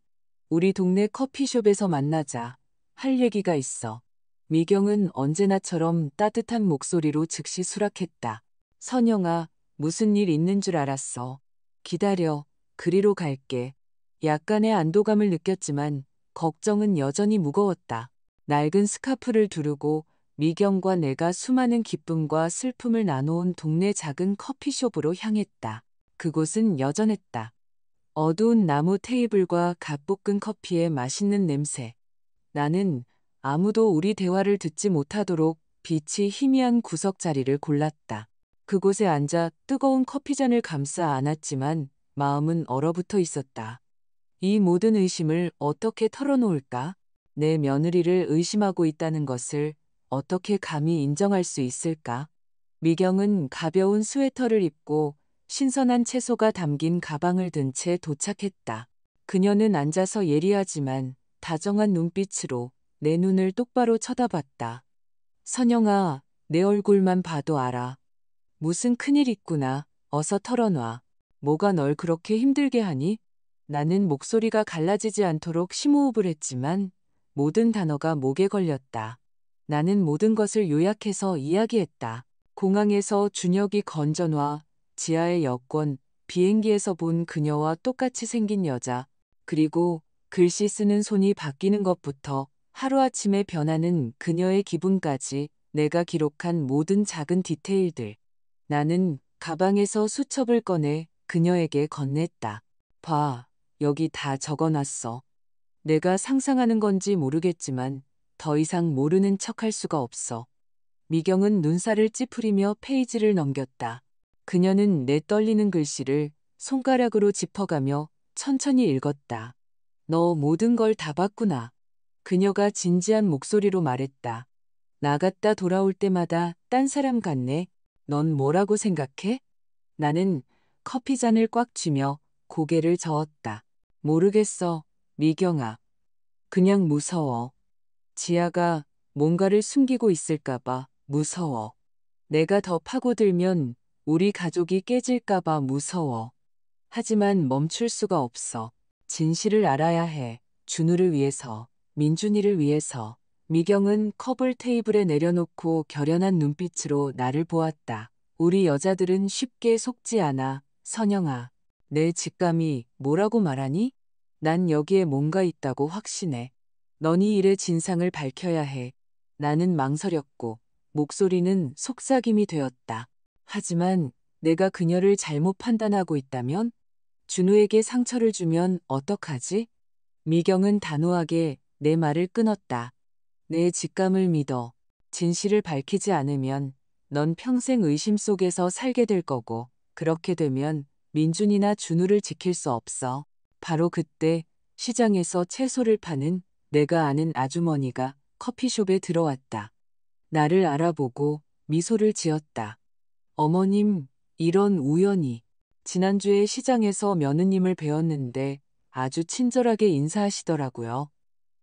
Speaker 1: 우리 동네 커피숍에서 만나자. 할 얘기가 있어. 미경은 언제나처럼 따뜻한 목소리로 즉시 수락했다. 선영아, 무슨 일 있는 줄 알았어. 기다려, 그리로 갈게. 약간의 안도감을 느꼈지만 걱정은 여전히 무거웠다. 낡은 스카프를 두르고 미경과 내가 수많은 기쁨과 슬픔을 나눠온 동네 작은 커피숍으로 향했다. 그곳은 여전했다. 어두운 나무 테이블과 갓볶은 커피의 맛있는 냄새. 나는 아무도 우리 대화를 듣지 못하도록 빛이 희미한 구석 자리를 골랐다. 그곳에 앉아 뜨거운 커피잔을 감싸 안았지만 마음은 얼어붙어 있었다. 이 모든 의심을 어떻게 털어놓을까? 내 며느리를 의심하고 있다는 것을 어떻게 감히 인정할 수 있을까? 미경은 가벼운 스웨터를 입고 신선한 채소가 담긴 가방을 든 채 도착했다. 그녀는 앉아서 예리하지만 다정한 눈빛으로 내 눈을 똑바로 쳐다봤다. 선영아, 내 얼굴만 봐도 알아. 무슨 큰일 있구나. 어서 털어놔. 뭐가 널 그렇게 힘들게 하니? 나는 목소리가 갈라지지 않도록 심호흡을 했지만 모든 단어가 목에 걸렸다. 나는 모든 것을 요약해서 이야기했다. 공항에서 준혁이 건전와 지하의 여권, 비행기에서 본 그녀와 똑같이 생긴 여자, 그리고 글씨 쓰는 손이 바뀌는 것부터 하루아침에 변하는 그녀의 기분까지 내가 기록한 모든 작은 디테일들. 나는 가방에서 수첩을 꺼내 그녀에게 건넸다. 봐, 여기 다 적어놨어. 내가 상상하는 건지 모르겠지만 더 이상 모르는 척할 수가 없어. 미경은 눈살을 찌푸리며 페이지를 넘겼다. 그녀는 내 떨리는 글씨를 손가락으로 짚어가며 천천히 읽었다. 너 모든 걸 다 봤구나. 그녀가 진지한 목소리로 말했다. 나갔다 돌아올 때마다 딴 사람 같네. 넌 뭐라고 생각해? 나는 커피잔을 꽉 쥐며 고개를 저었다. 모르겠어, 미경아. 그냥 무서워. 지아가 뭔가를 숨기고 있을까봐 무서워. 내가 더 파고들면 우리 가족이 깨질까봐 무서워. 하지만 멈출 수가 없어. 진실을 알아야 해. 준우를 위해서, 민준이를 위해서. 미경은 컵을 테이블에 내려놓고 결연한 눈빛으로 나를 보았다. 우리 여자들은 쉽게 속지 않아, 선영아. 내 직감이 뭐라고 말하니? 난 여기에 뭔가 있다고 확신해. 넌 이 일의 진상을 밝혀야 해. 나는 망설였고 목소리는 속삭임이 되었다. 하지만 내가 그녀를 잘못 판단하고 있다면? 준우에게 상처를 주면 어떡하지? 미경은 단호하게 내 말을 끊었다. 내 직감을 믿어. 진실을 밝히지 않으면 넌 평생 의심 속에서 살게 될 거고, 그렇게 되면 민준이나 준우를 지킬 수 없어. 바로 그때 시장에서 채소를 파는 내가 아는 아주머니가 커피숍에 들어왔다. 나를 알아보고 미소를 지었다. 어머님, 이런 우연이. 지난주에 시장에서 며느님을 뵈었는데 아주 친절하게 인사하시더라고요.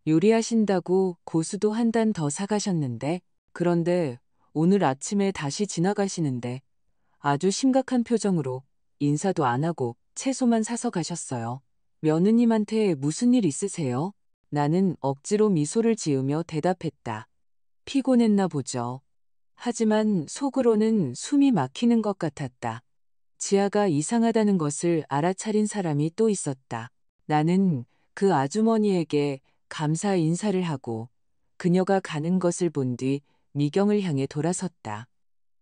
Speaker 1: 요리하신다고 고수도 한 단 더 사가셨는데, 그런데 오늘 아침에 다시 지나가시는데 아주 심각한 표정으로 인사도 안 하고 채소만 사서 가셨어요. 며느님한테 무슨 일 있으세요? 나는 억지로 미소를 지으며 대답했다. 피곤했나 보죠. 하지만 속으로는 숨이 막히는 것 같았다. 지아가 이상하다는 것을 알아차린 사람이 또 있었다. 나는 그 아주머니에게 감사 인사를 하고 그녀가 가는 것을 본 뒤 미경을 향해 돌아섰다.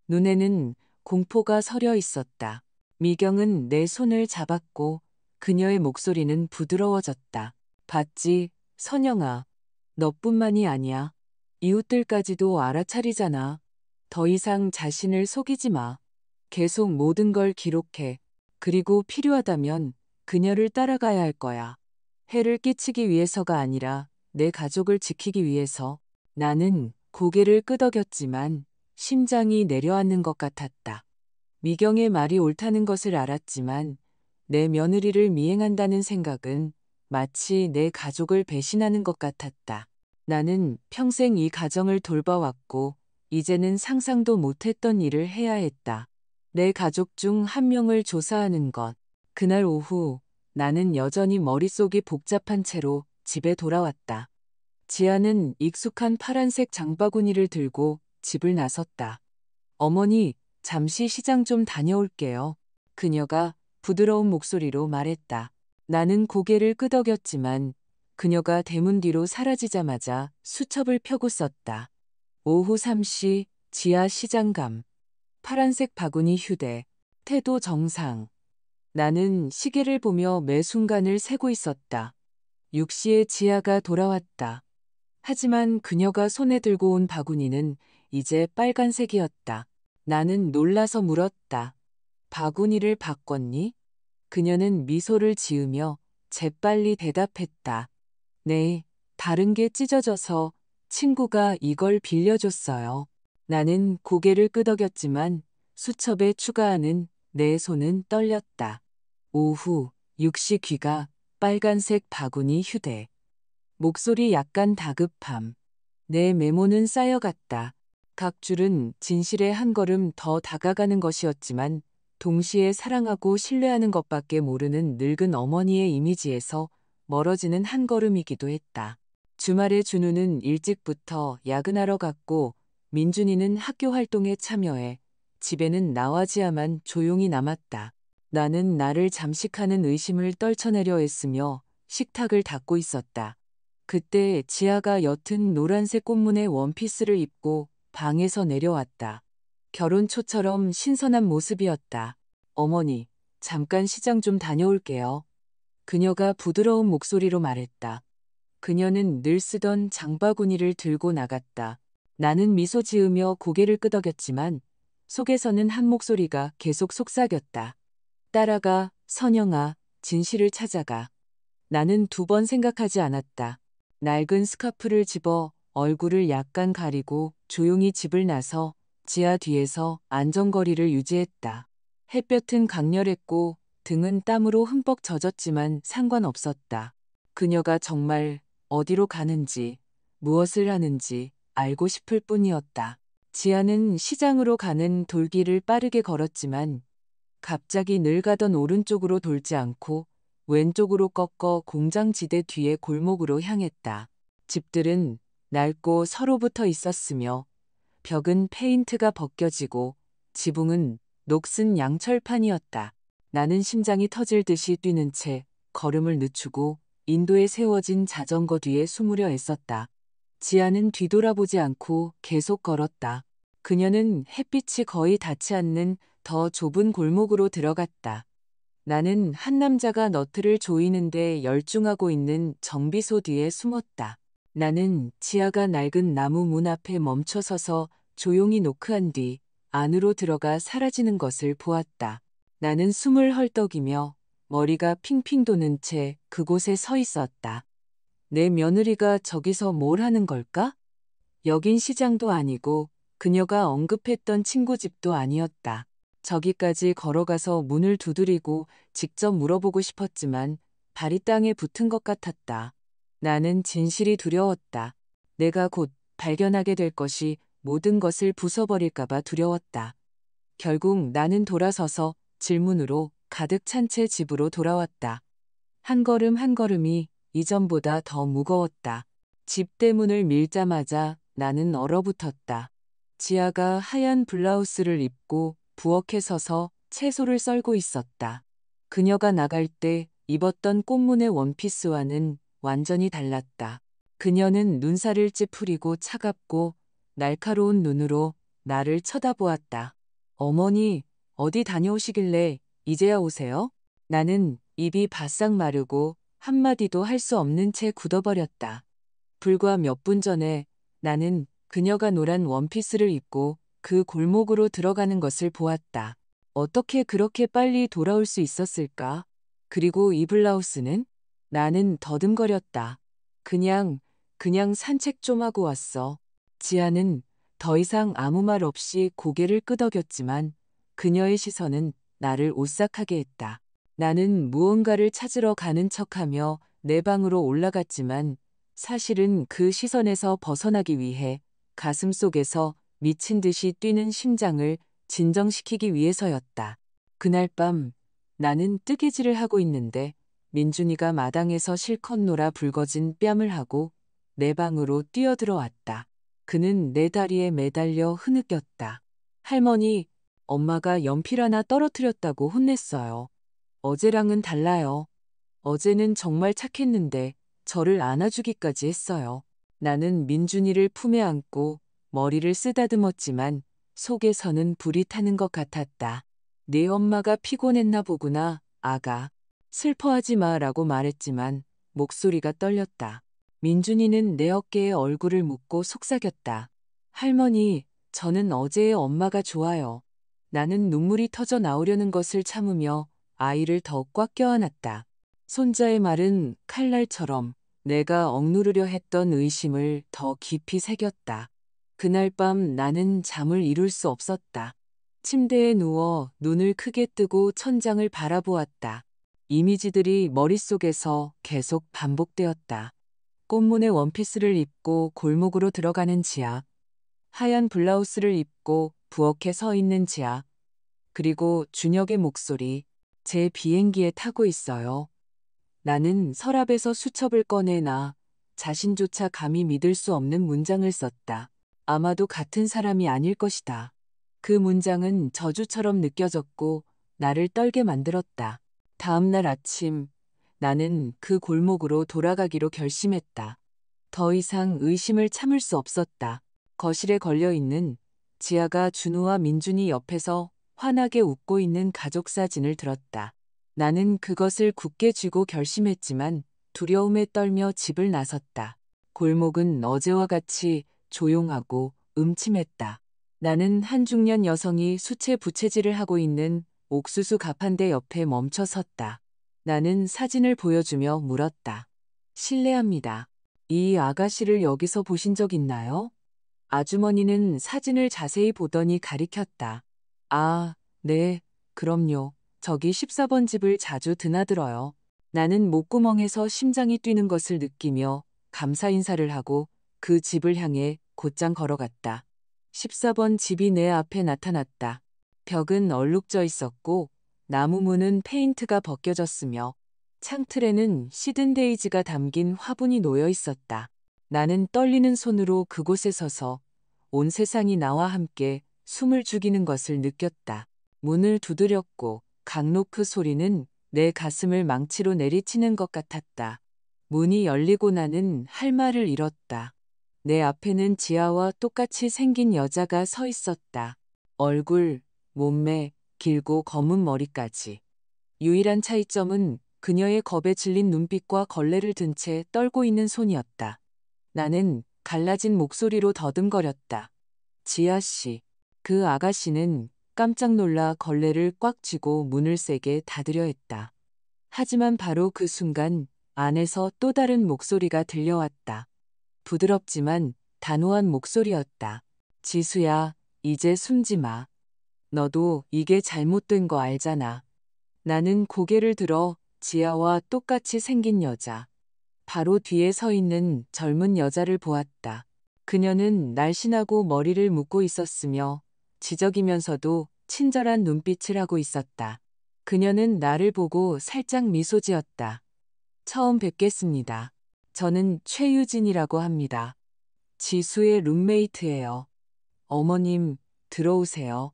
Speaker 1: 눈에는 공포가 서려 있었다. 미경은 내 손을 잡았고 그녀의 목소리는 부드러워졌다. 봤지, 선영아. 너뿐만이 아니야. 이웃들까지도 알아차리잖아. 더 이상 자신을 속이지 마. 계속 모든 걸 기록해. 그리고 필요하다면 그녀를 따라가야 할 거야. 해를 끼치기 위해서가 아니라 내 가족을 지키기 위해서. 나는 고개를 끄덕였지만 심장이 내려앉는 것 같았다. 미경의 말이 옳다는 것을 알았지만 내 며느리를 미행한다는 생각은 마치 내 가족을 배신하는 것 같았다. 나는 평생 이 가정을 돌봐왔고 이제는 상상도 못했던 일을 해야 했다. 내 가족 중 한 명을 조사하는 것. 그날 오후 나는 여전히 머릿속이 복잡한 채로 집에 돌아왔다. 지아는 익숙한 파란색 장바구니를 들고 집을 나섰다. 어머니, 잠시 시장 좀 다녀올게요. 그녀가 부드러운 목소리로 말했다. 나는 고개를 끄덕였지만 그녀가 대문 뒤로 사라지자마자 수첩을 펴고 썼다. 오후 3시 지하 시장감. 파란색 바구니 휴대. 태도 정상. 나는 시계를 보며 매 순간을 세고 있었다. 6시에 지아가 돌아왔다. 하지만 그녀가 손에 들고 온 바구니는 이제 빨간색이었다. 나는 놀라서 물었다. 바구니를 바꿨니? 그녀는 미소를 지으며 재빨리 대답했다. 네, 다른 게 찢어져서 친구가 이걸 빌려줬어요. 나는 고개를 끄덕였지만 수첩에 추가하는 내 손은 떨렸다. 오후 6시 귀가 빨간색 바구니 휴대. 목소리 약간 다급함. 내 메모는 쌓여갔다. 각 줄은 진실에 한 걸음 더 다가가는 것이었지만 동시에 사랑하고 신뢰하는 것밖에 모르는 늙은 어머니의 이미지에서 멀어지는 한 걸음이기도 했다. 주말에 준우는 일찍부터 야근하러 갔고 민준이는 학교 활동에 참여해 집에는 나와 지아만 조용히 남았다. 나는 나를 잠식하는 의심을 떨쳐내려 했으며 식탁을 닦고 있었다. 그때 지아가 옅은 노란색 꽃무늬 원피스를 입고 방에서 내려왔다. 결혼 초처럼 신선한 모습이었다. 어머니, 잠깐 시장 좀 다녀올게요. 그녀가 부드러운 목소리로 말했다. 그녀는 늘 쓰던 장바구니를 들고 나갔다. 나는 미소 지으며 고개를 끄덕였지만 속에서는 한 목소리가 계속 속삭였다. 따라가, 선영아, 진실을 찾아가. 나는 두 번 생각하지 않았다. 낡은 스카프를 집어 얼굴을 약간 가리고 조용히 집을 나서 지하 뒤에서 안전거리를 유지했다. 햇볕은 강렬했고 등은 땀으로 흠뻑 젖었지만 상관없었다. 그녀가 정말 어디로 가는지, 무엇을 하는지 알고 싶을 뿐이었다. 지아는 시장으로 가는 돌길을 빠르게 걸었지만 갑자기 늘 가던 오른쪽으로 돌지 않고 왼쪽으로 꺾어 공장지대 뒤에 골목으로 향했다. 집들은 낡고 서로 붙어 있었으며 벽은 페인트가 벗겨지고 지붕은 녹슨 양철판이었다. 나는 심장이 터질 듯이 뛰는 채 걸음을 늦추고 인도에 세워진 자전거 뒤에 숨으려 애썼다. 지아는 뒤돌아보지 않고 계속 걸었다. 그녀는 햇빛이 거의 닿지 않는 더 좁은 골목으로 들어갔다. 나는 한 남자가 너트를 조이는데 열중하고 있는 정비소 뒤에 숨었다. 나는 지아가 낡은 나무 문 앞에 멈춰 서서 조용히 노크한 뒤 안으로 들어가 사라지는 것을 보았다. 나는 숨을 헐떡이며 머리가 핑핑 도는 채 그곳에 서 있었다. 내 며느리가 저기서 뭘 하는 걸까? 여긴 시장도 아니고 그녀가 언급했던 친구 집도 아니었다. 저기까지 걸어가서 문을 두드리고 직접 물어보고 싶었지만 발이 땅에 붙은 것 같았다. 나는 진실이 두려웠다. 내가 곧 발견하게 될 것이 모든 것을 부숴버릴까봐 두려웠다. 결국 나는 돌아서서 질문으로 가득 찬 채 집으로 돌아왔다. 한 걸음 한 걸음이 이전보다 더 무거웠다. 집 대문을 밀자마자 나는 얼어붙었다. 지아가 하얀 블라우스를 입고 부엌에 서서 채소를 썰고 있었다. 그녀가 나갈 때 입었던 꽃무늬 원피스와는 완전히 달랐다. 그녀는 눈살을 찌푸리고 차갑고 날카로운 눈으로 나를 쳐다보았다. 어머니, 어디 다녀오시길래 이제야 오세요? 나는 입이 바싹 마르고 한마디도 할 수 없는 채 굳어버렸다. 불과 몇 분 전에 나는 그녀가 노란 원피스를 입고 그 골목으로 들어가는 것을 보았다. 어떻게 그렇게 빨리 돌아올 수 있었을까? 그리고 이 블라우스는? 나는 더듬거렸다. 그냥 산책 좀 하고 왔어. 지아는 더 이상 아무 말 없이 고개를 끄덕였지만 그녀의 시선은 나를 오싹하게 했다. 나는 무언가를 찾으러 가는 척하며 내 방으로 올라갔지만 사실은 그 시선에서 벗어나기 위해 가슴 속에서 미친 듯이 뛰는 심장을 진정시키기 위해서였다. 그날 밤 나는 뜨개질을 하고 있는데 민준이가 마당에서 실컷 놀아 붉어진 뺨을 하고 내 방으로 뛰어들어왔다. 그는 내 다리에 매달려 흐느꼈다. 할머니, 엄마가 연필 하나 떨어뜨렸다고 혼냈어요. 어제랑은 달라요. 어제는 정말 착했는데 저를 안아주기까지 했어요. 나는 민준이를 품에 안고 머리를 쓰다듬었지만 속에서는 불이 타는 것 같았다. 네 엄마가 피곤했나 보구나, 아가. 슬퍼하지 마라고 말했지만 목소리가 떨렸다. 민준이는 내 어깨에 얼굴을 묻고 속삭였다. 할머니, 저는 어제의 엄마가 좋아요. 나는 눈물이 터져 나오려는 것을 참으며 아이를 더 꽉 껴안았다. 손자의 말은 칼날처럼 내가 억누르려 했던 의심을 더 깊이 새겼다. 그날 밤 나는 잠을 이룰 수 없었다. 침대에 누워 눈을 크게 뜨고 천장을 바라보았다. 이미지들이 머릿속에서 계속 반복되었다. 꽃무늬 원피스를 입고 골목으로 들어가는 지아, 하얀 블라우스를 입고 부엌에 서 있는 지아, 그리고 준혁의 목소리, 제 비행기에 타고 있어요. 나는 서랍에서 수첩을 꺼내나 자신조차 감히 믿을 수 없는 문장을 썼다. 아마도 같은 사람이 아닐 것이다. 그 문장은 저주처럼 느껴졌고 나를 떨게 만들었다. 다음 날 아침 나는 그 골목으로 돌아가기로 결심했다. 더 이상 의심을 참을 수 없었다. 거실에 걸려있는 지아가 준우와 민준이 옆에서 환하게 웃고 있는 가족 사진을 들었다. 나는 그것을 굳게 쥐고 결심했지만 두려움에 떨며 집을 나섰다. 골목은 어제와 같이 조용하고 음침했다. 나는 한 중년 여성이 수채 부채질을 하고 있는 옥수수 가판대 옆에 멈춰 섰다. 나는 사진을 보여주며 물었다. 실례합니다. 이 아가씨를 여기서 보신 적 있나요? 아주머니는 사진을 자세히 보더니 가리켰다. 아, 네, 그럼요. 저기 14번 집을 자주 드나들어요. 나는 목구멍에서 심장이 뛰는 것을 느끼며 감사 인사를 하고 그 집을 향해 곧장 걸어갔다. 14번 집이 내 앞에 나타났다. 벽은 얼룩져 있었고 나무 문은 페인트가 벗겨졌으며 창틀에는 시든 데이지가 담긴 화분이 놓여 있었다. 나는 떨리는 손으로 그곳에 서서 온 세상이 나와 함께 숨을 죽이는 것을 느꼈다. 문을 두드렸고 강노크 소리는 내 가슴을 망치로 내리치는 것 같았다. 문이 열리고 나는 할 말을 잃었다. 내 앞에는 지아와 똑같이 생긴 여자가 서 있었다. 얼굴, 몸매, 길고 검은 머리까지. 유일한 차이점은 그녀의 겁에 질린 눈빛과 걸레를 든 채 떨고 있는 손이었다. 나는 갈라진 목소리로 더듬거렸다. 지아 씨. 그 아가씨는 깜짝 놀라 걸레를 꽉 쥐고 문을 세게 닫으려 했다. 하지만 바로 그 순간 안에서 또 다른 목소리가 들려왔다. 부드럽지만 단호한 목소리였다. 지수야, 이제 숨지 마. 너도 이게 잘못된 거 알잖아. 나는 고개를 들어 지아와 똑같이 생긴 여자, 바로 뒤에 서 있는 젊은 여자를 보았다. 그녀는 날씬하고 머리를 묶고 있었으며 지적이면서도 친절한 눈빛을 하고 있었다. 그녀는 나를 보고 살짝 미소 지었다. 처음 뵙겠습니다. 저는 최유진이라고 합니다. 지수의 룸메이트예요. 어머님, 들어오세요.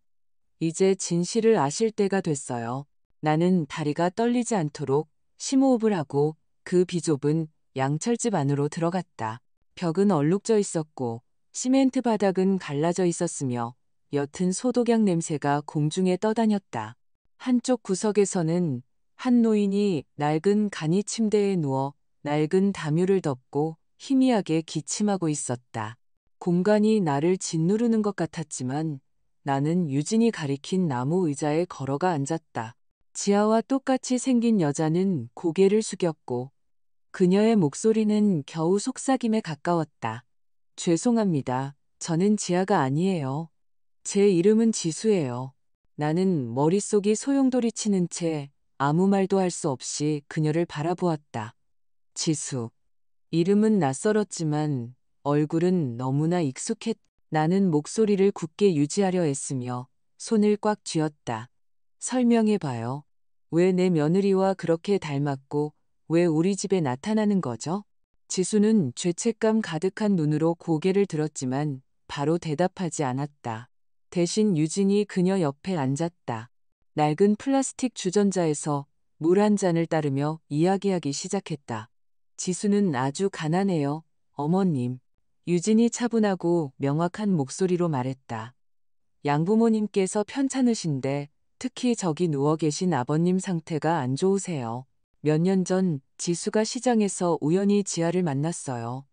Speaker 1: 이제 진실을 아실 때가 됐어요. 나는 다리가 떨리지 않도록 심호흡을 하고 그 비좁은 양철집 안으로 들어갔다. 벽은 얼룩져 있었고 시멘트 바닥은 갈라져 있었으며 옅은 소독약 냄새가 공중에 떠다녔다. 한쪽 구석에서는 한 노인이 낡은 간이 침대에 누워 낡은 담요를 덮고 희미하게 기침하고 있었다. 공간이 나를 짓누르는 것 같았지만 나는 유진이 가리킨 나무 의자에 걸어가 앉았다. 지아와 똑같이 생긴 여자는 고개를 숙였고 그녀의 목소리는 겨우 속삭임에 가까웠다. 죄송합니다. 저는 지아가 아니에요. 제 이름은 지수예요. 나는 머릿속이 소용돌이 치는 채 아무 말도 할 수 없이 그녀를 바라보았다. 지수. 이름은 낯설었지만 얼굴은 너무나 익숙했. 나는 목소리를 굳게 유지하려 애쓰며 손을 꽉 쥐었다. 설명해봐요. 왜 내 며느리와 그렇게 닮았고 왜 우리 집에 나타나는 거죠? 지수는 죄책감 가득한 눈으로 고개를 들었지만 바로 대답하지 않았다. 대신 유진이 그녀 옆에 앉았다. 낡은 플라스틱 주전자에서 물 한 잔을 따르며 이야기하기 시작했다. 지수는 아주 가난해요, 어머님. 유진이 차분하고 명확한 목소리로 말했다. 양부모님께서 편찮으신데 특히 저기 누워 계신 아버님 상태가 안 좋으세요. 몇 년 전 지수가 시장에서 우연히 지아를 만났어요.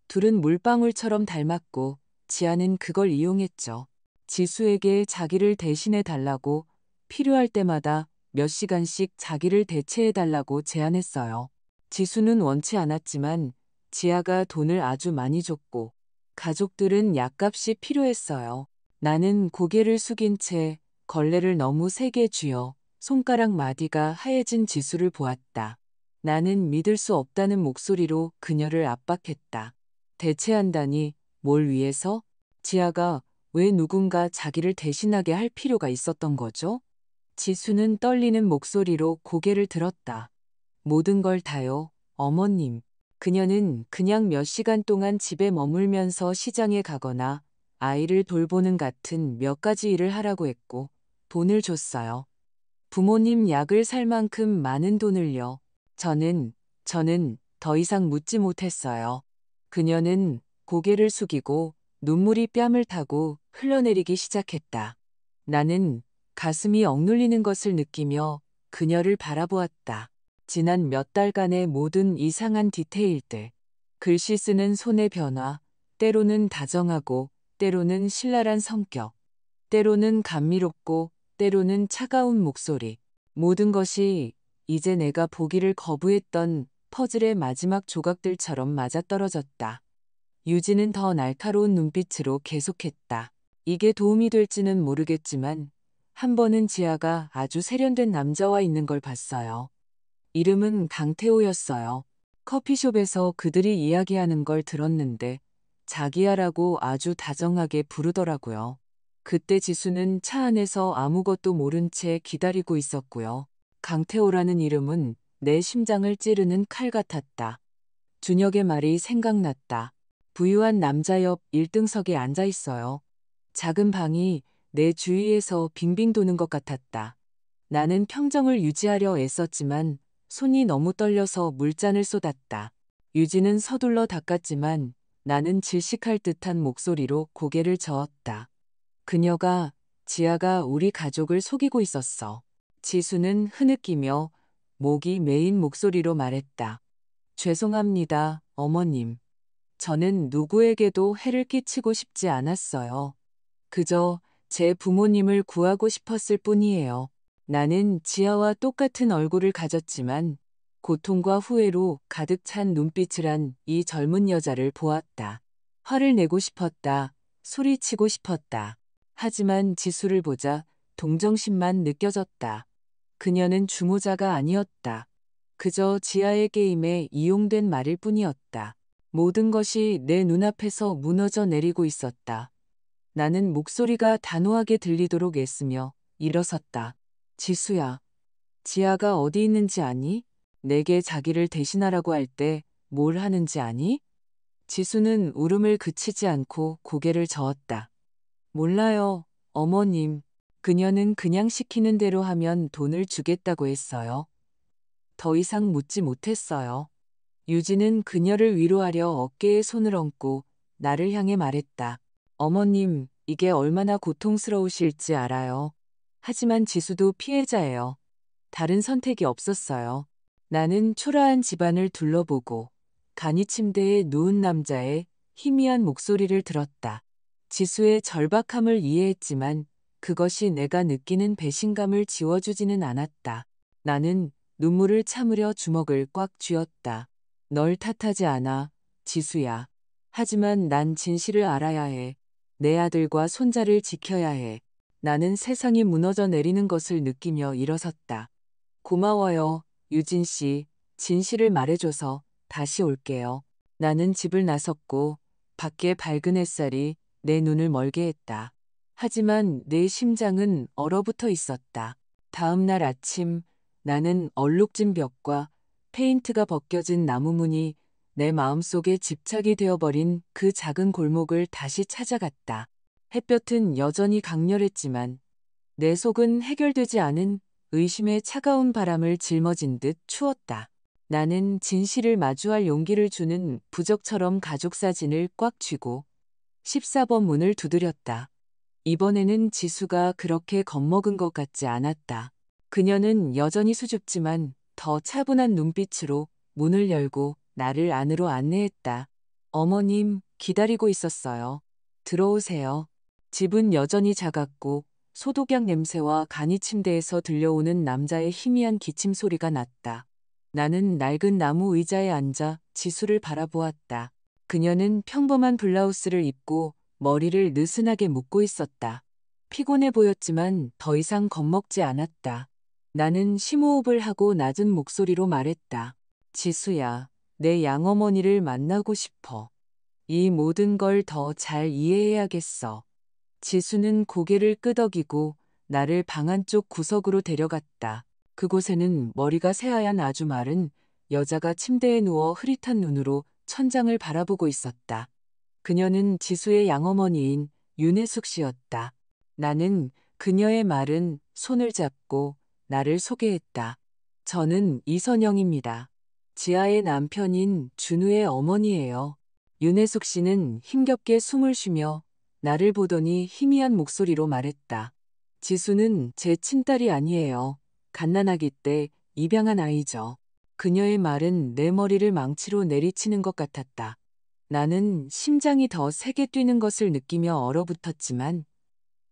Speaker 1: 둘은 물방울처럼 닮았고 지아는 그걸 이용했죠. 지수에게 자기를 대신해 달라고 필요할 때마다 몇 시간씩 자기를 대체해 달라고 제안했어요. 지수는 원치 않았지만 지아가 돈을 아주 많이 줬고 가족들은 약값이 필요했어요. 나는 고개를 숙인 채 걸레를 너무 세게 쥐어 손가락 마디가 하얘진 지수를 보았다. 나는 믿을 수 없다는 목소리로 그녀를 압박했다. 대체한다니 뭘 위해서? 지아가 왜 누군가 자기를 대신하게 할 필요가 있었던 거죠? 지수는 떨리는 목소리로 고개를 들었다. 모든 걸 다요, 어머님. 그녀는 그냥 몇 시간 동안 집에 머물면서 시장에 가거나 아이를 돌보는 같은 몇 가지 일을 하라고 했고 돈을 줬어요. 부모님 약을 살 만큼 많은 돈을요. 저는 더 이상 묻지 못했어요. 그녀는 고개를 숙이고 눈물이 뺨을 타고 흘러내리기 시작했다. 나는 가슴이 억눌리는 것을 느끼며 그녀를 바라보았다. 지난 몇 달간의 모든 이상한 디테일들. 글씨 쓰는 손의 변화, 때로는 다정하고, 때로는 신랄한 성격, 때로는 감미롭고, 때로는 차가운 목소리. 모든 것이 이제 내가 보기를 거부했던 퍼즐의 마지막 조각들처럼 맞아떨어졌다. 유진은 더 날카로운 눈빛으로 계속했다. 이게 도움이 될지는 모르겠지만 한 번은 지아가 아주 세련된 남자와 있는 걸 봤어요. 이름은 강태호였어요. 커피숍에서 그들이 이야기하는 걸 들었는데 자기야라고 아주 다정하게 부르더라고요. 그때 지수는 차 안에서 아무것도 모른 채 기다리고 있었고요. 강태호라는 이름은 내 심장을 찌르는 칼 같았다. 준혁의 말이 생각났다. 부유한 남자 옆 1등석에 앉아 있어요. 작은 방이 내 주위에서 빙빙 도는 것 같았다. 나는 평정을 유지하려 애썼지만 손이 너무 떨려서 물잔을 쏟았다. 유진은 서둘러 닦았지만 나는 질식할 듯한 목소리로 고개를 저었다. 그녀가, 지아가 우리 가족을 속이고 있었어. 지수는 흐느끼며 목이 메인 목소리로 말했다. 죄송합니다, 어머님. 저는 누구에게도 해를 끼치고 싶지 않았어요. 그저 제 부모님을 구하고 싶었을 뿐이에요. 나는 지아와 똑같은 얼굴을 가졌지만 고통과 후회로 가득 찬 눈빛을 한 이 젊은 여자를 보았다. 화를 내고 싶었다. 소리치고 싶었다. 하지만 지수를 보자 동정심만 느껴졌다. 그녀는 주모자가 아니었다. 그저 지아의 게임에 이용된 말일 뿐이었다. 모든 것이 내 눈앞에서 무너져 내리고 있었다. 나는 목소리가 단호하게 들리도록 애쓰며 일어섰다. 지수야, 지아가 어디 있는지 아니? 내게 자기를 대신하라고 할 때 뭘 하는지 아니? 지수는 울음을 그치지 않고 고개를 저었다. 몰라요, 어머님. 그녀는 그냥 시키는 대로 하면 돈을 주겠다고 했어요. 더 이상 묻지 못했어요. 유진은 그녀를 위로하려 어깨에 손을 얹고 나를 향해 말했다. 어머님, 이게 얼마나 고통스러우실지 알아요. 하지만 지수도 피해자예요. 다른 선택이 없었어요. 나는 초라한 집안을 둘러보고 간이 침대에 누운 남자의 희미한 목소리를 들었다. 지수의 절박함을 이해했지만 그것이 내가 느끼는 배신감을 지워주지는 않았다. 나는 눈물을 참으려 주먹을 꽉 쥐었다. 널 탓하지 않아, 지수야. 하지만 난 진실을 알아야 해. 내 아들과 손자를 지켜야 해. 나는 세상이 무너져 내리는 것을 느끼며 일어섰다. 고마워요, 유진 씨. 진실을 말해줘서 다시 올게요. 나는 집을 나섰고 밖에 밝은 햇살이 내 눈을 멀게 했다. 하지만 내 심장은 얼어붙어 있었다. 다음 날 아침 나는 얼룩진 벽과 페인트가 벗겨진 나무문이 내 마음속에 집착이 되어버린 그 작은 골목을 다시 찾아갔다. 햇볕은 여전히 강렬했지만 내 속은 해결되지 않은 의심의 차가운 바람을 짊어진 듯 추웠다. 나는 진실을 마주할 용기를 주는 부적처럼 가족 사진을 꽉 쥐고 14번 문을 두드렸다. 이번에는 지수가 그렇게 겁먹은 것 같지 않았다. 그녀는 여전히 수줍지만 더 차분한 눈빛으로 문을 열고 나를 안으로 안내했다. 어머님, 기다리고 있었어요. 들어오세요. 집은 여전히 작았고 소독약 냄새와 간이 침대에서 들려오는 남자의 희미한 기침 소리가 났다. 나는 낡은 나무 의자에 앉아 지수를 바라보았다. 그녀는 평범한 블라우스를 입고 머리를 느슨하게 묶고 있었다. 피곤해 보였지만 더 이상 겁먹지 않았다. 나는 심호흡을 하고 낮은 목소리로 말했다. 지수야, 내 양어머니를 만나고 싶어. 이 모든 걸 더 잘 이해해야겠어. 지수는 고개를 끄덕이고 나를 방 안쪽 구석으로 데려갔다. 그곳에는 머리가 새하얀 아주 마른 여자가 침대에 누워 흐릿한 눈으로 천장을 바라보고 있었다. 그녀는 지수의 양어머니인 윤혜숙 씨였다. 나는 그녀의 마른 손을 잡고 나를 소개했다. 저는 이선영입니다. 지아의 남편인 준우의 어머니예요. 윤혜숙 씨는 힘겹게 숨을 쉬며 나를 보더니 희미한 목소리로 말했다. 지수는 제 친딸이 아니에요. 갓난아기 때 입양한 아이죠. 그녀의 말은 내 머리를 망치로 내리치는 것 같았다. 나는 심장이 더 세게 뛰는 것을 느끼며 얼어붙었지만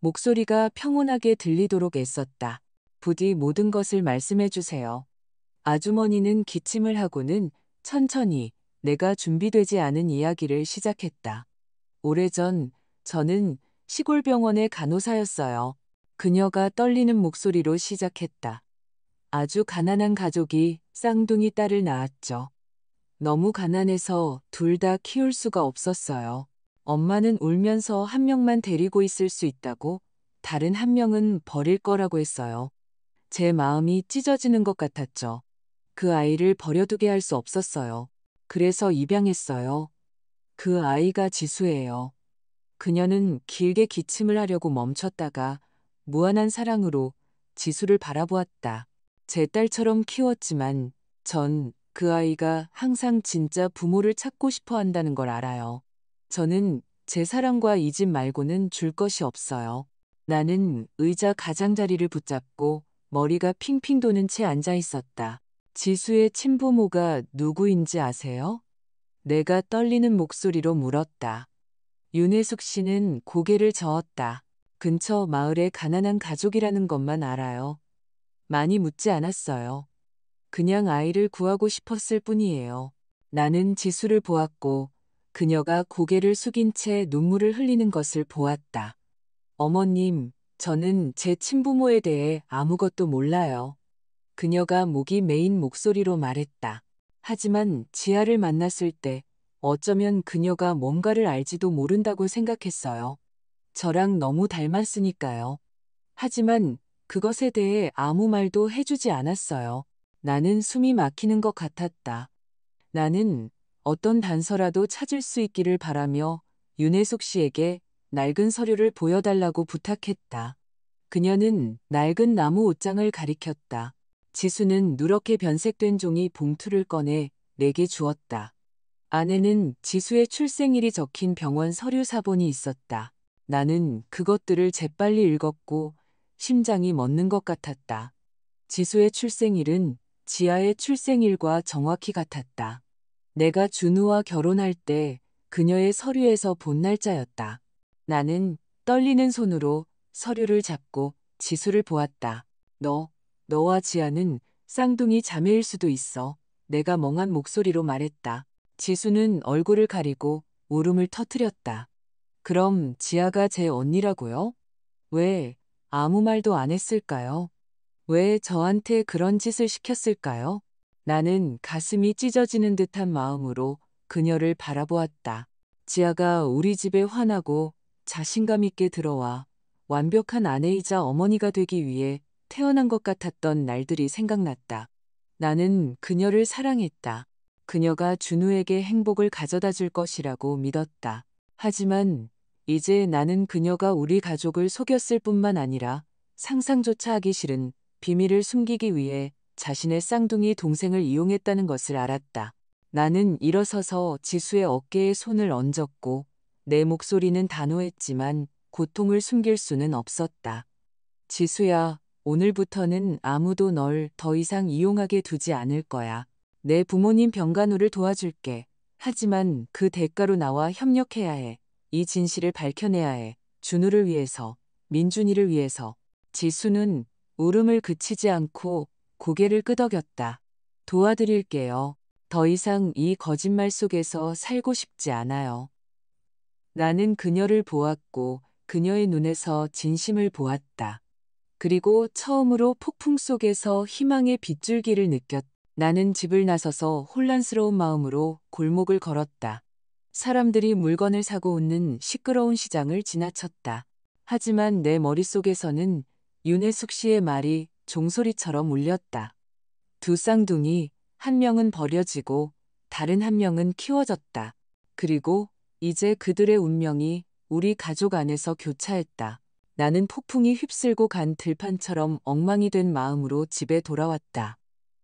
Speaker 1: 목소리가 평온하게 들리도록 애썼다. 부디 모든 것을 말씀해 주세요. 아주머니는 기침을 하고는 천천히 내가 준비되지 않은 이야기를 시작했다. 오래전 저는 시골 병원의 간호사였어요. 그녀가 떨리는 목소리로 시작했다. 아주 가난한 가족이 쌍둥이 딸을 낳았죠. 너무 가난해서 둘 다 키울 수가 없었어요. 엄마는 울면서 한 명만 데리고 있을 수 있다고, 다른 한 명은 버릴 거라고 했어요. 제 마음이 찢어지는 것 같았죠. 그 아이를 버려두게 할 수 없었어요. 그래서 입양했어요. 그 아이가 지수예요. 그녀는 길게 기침을 하려고 멈췄다가 무한한 사랑으로 지수를 바라보았다. 제 딸처럼 키웠지만 전 그 아이가 항상 진짜 부모를 찾고 싶어 한다는 걸 알아요. 저는 제 사랑과 이 집 말고는 줄 것이 없어요. 나는 의자 가장자리를 붙잡고 머리가 핑핑 도는 채 앉아 있었다. 지수의 친부모가 누구인지 아세요? 내가 떨리는 목소리로 물었다. 윤혜숙 씨는 고개를 저었다. 근처 마을의 가난한 가족이라는 것만 알아요. 많이 묻지 않았어요. 그냥 아이를 구하고 싶었을 뿐이에요. 나는 지수를 보았고 그녀가 고개를 숙인 채 눈물을 흘리는 것을 보았다. 어머님, 저는 제 친부모에 대해 아무것도 몰라요. 그녀가 목이 메인 목소리로 말했다. 하지만 지아를 만났을 때 어쩌면 그녀가 뭔가를 알지도 모른다고 생각했어요. 저랑 너무 닮았으니까요. 하지만 그것에 대해 아무 말도 해주지 않았어요. 나는 숨이 막히는 것 같았다. 나는 어떤 단서라도 찾을 수 있기를 바라며 윤혜숙 씨에게 낡은 서류를 보여달라고 부탁했다. 그녀는 낡은 나무 옷장을 가리켰다. 지수는 누렇게 변색된 종이 봉투를 꺼내 내게 주었다. 안에는 지수의 출생일이 적힌 병원 서류 사본이 있었다. 나는 그것들을 재빨리 읽었고 심장이 멎는 것 같았다. 지수의 출생일은 지아의 출생일과 정확히 같았다. 내가 준우와 결혼할 때 그녀의 서류에서 본 날짜였다. 나는 떨리는 손으로 서류를 잡고 지수를 보았다. 너와 지아는 쌍둥이 자매일 수도 있어. 내가 멍한 목소리로 말했다. 지수는 얼굴을 가리고 울음을 터뜨렸다. 그럼 지아가 제 언니라고요? 왜 아무 말도 안 했을까요? 왜 저한테 그런 짓을 시켰을까요? 나는 가슴이 찢어지는 듯한 마음으로 그녀를 바라보았다. 지아가 우리 집에 환하고 자신감 있게 들어와 완벽한 아내이자 어머니가 되기 위해 태어난 것 같았던 날들이 생각났다. 나는 그녀를 사랑했다. 그녀가 준우에게 행복을 가져다 줄 것이라고 믿었다. 하지만 이제 나는 그녀가 우리 가족을 속였을 뿐만 아니라 상상조차 하기 싫은 비밀을 숨기기 위해 자신의 쌍둥이 동생을 이용했다는 것을 알았다. 나는 일어서서 지수의 어깨에 손을 얹었고 내 목소리는 단호했지만 고통을 숨길 수는 없었다. 지수야, 오늘부터는 아무도 널 더 이상 이용하게 두지 않을 거야. 내 부모님 병간호를 도와줄게. 하지만 그 대가로 나와 협력해야 해. 이 진실을 밝혀내야 해. 준우를 위해서, 민준이를 위해서. 지수는 울음을 그치지 않고 고개를 끄덕였다. 도와드릴게요. 더 이상 이 거짓말 속에서 살고 싶지 않아요. 나는 그녀를 보았고 그녀의 눈에서 진심을 보았다. 그리고 처음으로 폭풍 속에서 희망의 빗줄기를 느꼈다. 나는 집을 나서서 혼란스러운 마음으로 골목을 걸었다. 사람들이 물건을 사고 웃는 시끄러운 시장을 지나쳤다. 하지만 내 머릿속에서는 윤혜숙 씨의 말이 종소리처럼 울렸다. 두 쌍둥이, 한 명은 버려지고 다른 한 명은 키워졌다. 그리고 이제 그들의 운명이 우리 가족 안에서 교차했다. 나는 폭풍이 휩쓸고 간 들판처럼 엉망이 된 마음으로 집에 돌아왔다.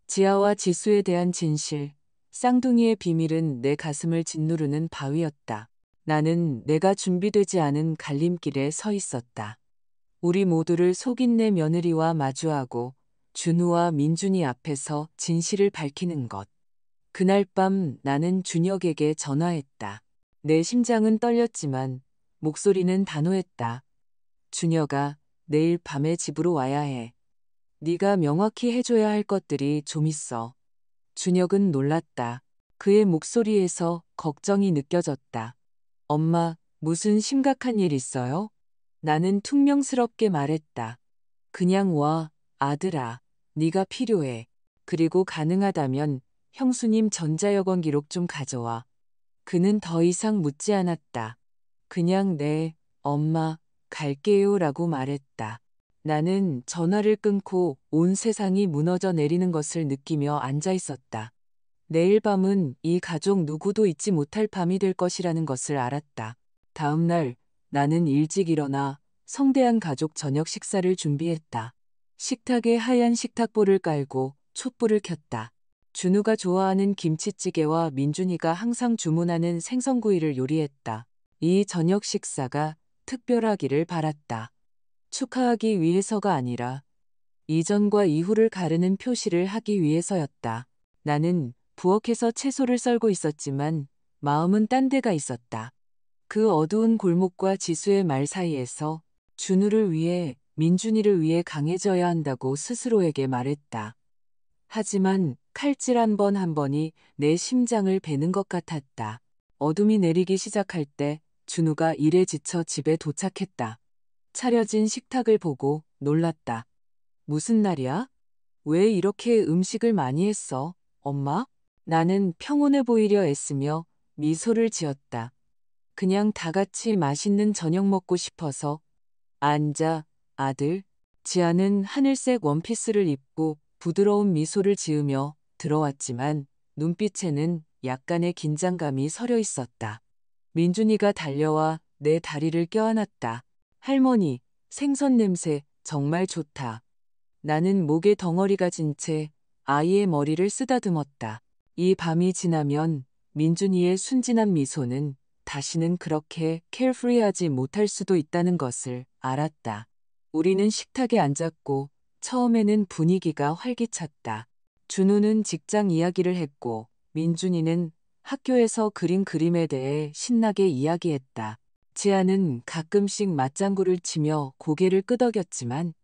Speaker 1: 지아와 지수에 대한 진실, 쌍둥이의 비밀은 내 가슴을 짓누르는 바위였다. 나는 내가 준비되지 않은 갈림길에 서 있었다. 우리 모두를 속인 내 며느리와 마주하고 준우와 민준이 앞에서 진실을 밝히는 것. 그날 밤 나는 준혁에게 전화했다. 내 심장은 떨렸지만 목소리는 단호했다. 준혁아, 내일 밤에 집으로 와야 해. 네가 명확히 해줘야 할 것들이 좀 있어. 준혁은 놀랐다. 그의 목소리에서 걱정이 느껴졌다. 엄마, 무슨 심각한 일 있어요? 나는 퉁명스럽게 말했다. 그냥 와, 아들아. 네가 필요해. 그리고 가능하다면 형수님 전자여권 기록 좀 가져와. 그는 더 이상 묻지 않았다. 그냥 네, 엄마, 갈게요 라고 말했다. 나는 전화를 끊고 온 세상이 무너져 내리는 것을 느끼며 앉아 있었다. 내일 밤은 이 가족 누구도 잊지 못할 밤이 될 것이라는 것을 알았다. 다음 날 나는 일찍 일어나 성대한 가족 저녁 식사를 준비했다. 식탁에 하얀 식탁보를 깔고 촛불을 켰다. 준우가 좋아하는 김치찌개와 민준이가 항상 주문하는 생선구이를 요리했다. 이 저녁 식사가 특별하기를 바랐다. 축하하기 위해서가 아니라 이전과 이후를 가르는 표시를 하기 위해서였다. 나는 부엌에서 채소를 썰고 있었지만 마음은 딴 데가 있었다. 그 어두운 골목과 지수의 말 사이에서 준우를 위해 민준이를 위해 강해져야 한다고 스스로에게 말했다. 하지만 칼질 한 번 한 번이 내 심장을 베는 것 같았다. 어둠이 내리기 시작할 때 준우가 일에 지쳐 집에 도착했다. 차려진 식탁을 보고 놀랐다. 무슨 날이야? 왜 이렇게 음식을 많이 했어, 엄마? 나는 평온해 보이려 애쓰며 미소를 지었다. 그냥 다 같이 맛있는 저녁 먹고 싶어서. 앉아, 아들. 지아는 하늘색 원피스를 입고 부드러운 미소를 지으며 들어왔지만 눈빛에는 약간의 긴장감이 서려 있었다. 민준이가 달려와 내 다리를 껴안았다. 할머니, 생선 냄새 정말 좋다. 나는 목에 덩어리가 진 채 아이의 머리를 쓰다듬었다. 이 밤이 지나면 민준이의 순진한 미소는 다시는 그렇게 carefree하지 못할 수도 있다는 것을 알았다. 우리는 식탁에 앉았고 처음에는 분위기가 활기찼다. 준우는 직장 이야기를 했고 민준이는 학교에서 그린 그림에 대해 신나게 이야기했다. 지아는 가끔씩 맞장구를 치며 고개를 끄덕였지만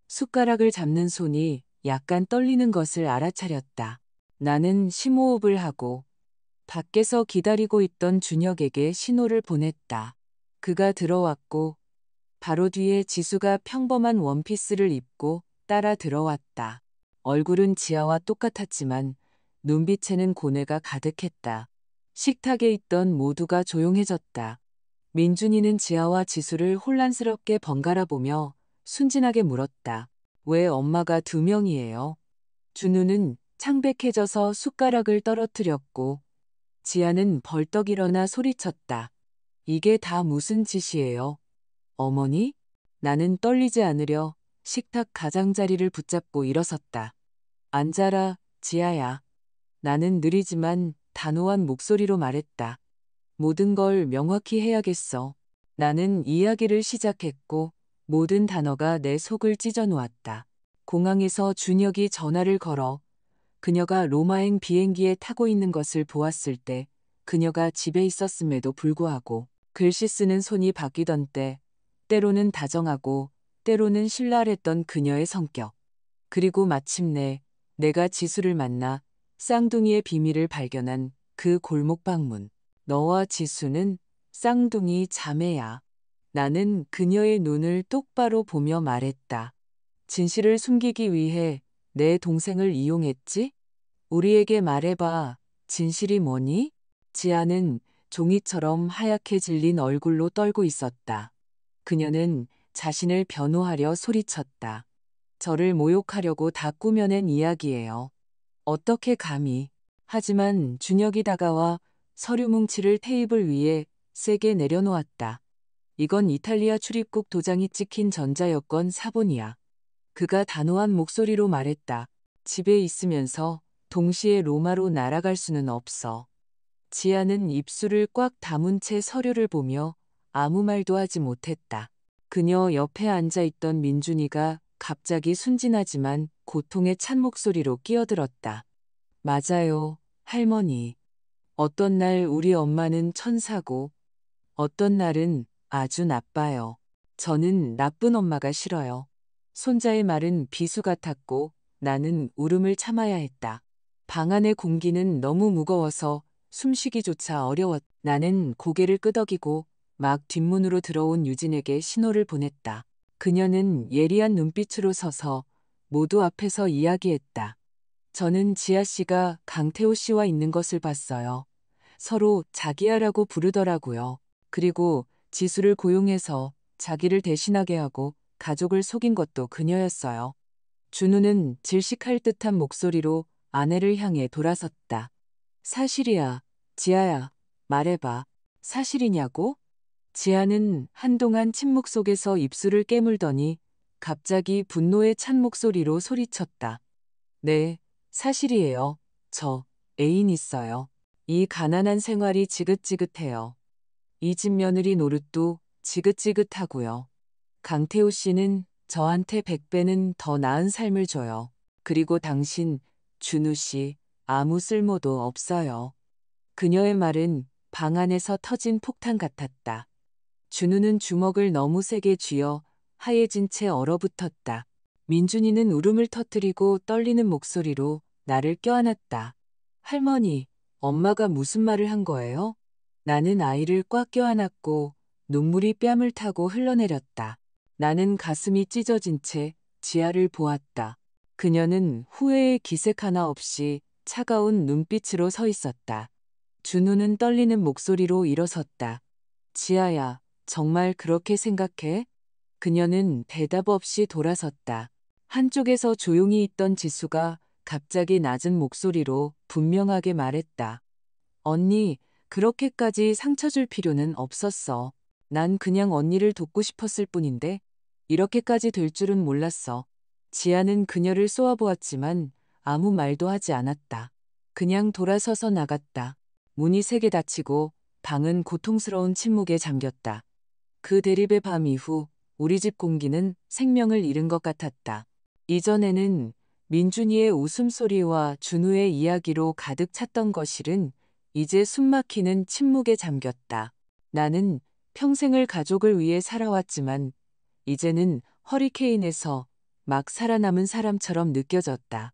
Speaker 1: 숟가락을 잡는 손이 약간 떨리는 것을 알아차렸다. 나는 심호흡을 하고 밖에서 기다리고 있던 준혁에게 신호를 보냈다. 그가 들어왔고 바로 뒤에 지수가 평범한 원피스를 입고 따라 들어왔다. 얼굴은 지아와 똑같았지만 눈빛에는 고뇌가 가득했다. 식탁에 있던 모두가 조용해졌다. 민준이는 지아와 지수를 혼란스럽게 번갈아 보며 순진하게 물었다. 왜 엄마가 두 명이에요? 준우는 창백해져서 숟가락을 떨어뜨렸고 지아는 벌떡 일어나 소리쳤다. 이게 다 무슨 짓이에요? 어머니? 나는 떨리지 않으려 식탁 가장자리를 붙잡고 일어섰다. 앉아라, 지아야. 나는 느리지만 단호한 목소리로 말했다. 모든 걸 명확히 해야겠어. 나는 이야기를 시작했고 모든 단어가 내 속을 찢어놓았다. 공항에서 준혁이 전화를 걸어 그녀가 로마행 비행기에 타고 있는 것을 보았을 때 그녀가 집에 있었음에도 불구하고 글씨 쓰는 손이 바뀌던 때 때로는 다정하고 때로는 신랄했던 그녀의 성격. 그리고 마침내 내가 지수를 만나 쌍둥이의 비밀을 발견한 그 골목 방문. 너와 지수는 쌍둥이 자매야. 나는 그녀의 눈을 똑바로 보며 말했다. 진실을 숨기기 위해 내 동생을 이용했지? 우리에게 말해봐. 진실이 뭐니? 지아는 종이처럼 하얗게 질린 얼굴로 떨고 있었다. 그녀는 자신을 변호하려 소리쳤다. 저를 모욕하려고 다 꾸며낸 이야기예요. 어떻게 감히. 하지만 준혁이 다가와 서류 뭉치를 테이블 위에 세게 내려놓았다. 이건 이탈리아 출입국 도장이 찍힌 전자여권 사본이야. 그가 단호한 목소리로 말했다. 집에 있으면서 동시에 로마로 날아갈 수는 없어. 지아는 입술을 꽉 다문 채 서류를 보며 아무 말도 하지 못했다. 그녀 옆에 앉아있던 민준이가 갑자기 순진하지만 고통에 찬 목소리로 끼어들었다. 맞아요, 할머니. 어떤 날 우리 엄마는 천사고, 어떤 날은 아주 나빠요. 저는 나쁜 엄마가 싫어요. 손자의 말은 비수 같았고 나는 울음을 참아야 했다. 방 안의 공기는 너무 무거워서 숨쉬기조차 어려웠다. 나는 고개를 끄덕이고 막 뒷문으로 들어온 유진에게 신호를 보냈다. 그녀는 예리한 눈빛으로 서서 모두 앞에서 이야기했다. 저는 지아 씨가 강태호 씨와 있는 것을 봤어요. 서로 자기야라고 부르더라고요. 그리고 지수를 고용해서 자기를 대신하게 하고 가족을 속인 것도 그녀였어요. 준우는 질식할 듯한 목소리로 아내를 향해 돌아섰다. 사실이야, 지아야, 말해봐. 사실이냐고? 지아는 한동안 침묵 속에서 입술을 깨물더니 갑자기 분노에 찬 목소리로 소리쳤다. 네, 사실이에요. 저 애인 있어요. 이 가난한 생활이 지긋지긋해요. 이 집 며느리 노릇도 지긋지긋하고요. 강태호 씨는 저한테 100배는 더 나은 삶을 줘요. 그리고 당신, 준우 씨, 아무 쓸모도 없어요. 그녀의 말은 방 안에서 터진 폭탄 같았다. 준우는 주먹을 너무 세게 쥐어 하얘진 채 얼어붙었다. 민준이는 울음을 터뜨리고 떨리는 목소리로 나를 껴안았다. 할머니, 엄마가 무슨 말을 한 거예요? 나는 아이를 꽉 껴안았고 눈물이 뺨을 타고 흘러내렸다. 나는 가슴이 찢어진 채 지아를 보았다. 그녀는 후회의 기색 하나 없이 차가운 눈빛으로 서 있었다. 준우는 떨리는 목소리로 일어섰다. 지아야, 정말 그렇게 생각해? 그녀는 대답 없이 돌아섰다. 한쪽에서 조용히 있던 지수가 갑자기 낮은 목소리로 분명하게 말했다. 언니, 그렇게까지 상처 줄 필요는 없었어. 난 그냥 언니를 돕고 싶었을 뿐인데 이렇게까지 될 줄은 몰랐어. 지아는 그녀를 쏘아보았지만 아무 말도 하지 않았다. 그냥 돌아서서 나갔다. 문이 세게 닫히고 방은 고통스러운 침묵에 잠겼다. 그 대립의 밤 이후 우리 집 공기는 생명을 잃은 것 같았다. 이전에는 민준이의 웃음소리와 준우의 이야기로 가득 찼던 거실은 이제 숨막히는 침묵에 잠겼다. 나는 평생을 가족을 위해 살아왔지만 이제는 허리케인에서 막 살아남은 사람처럼 느껴졌다.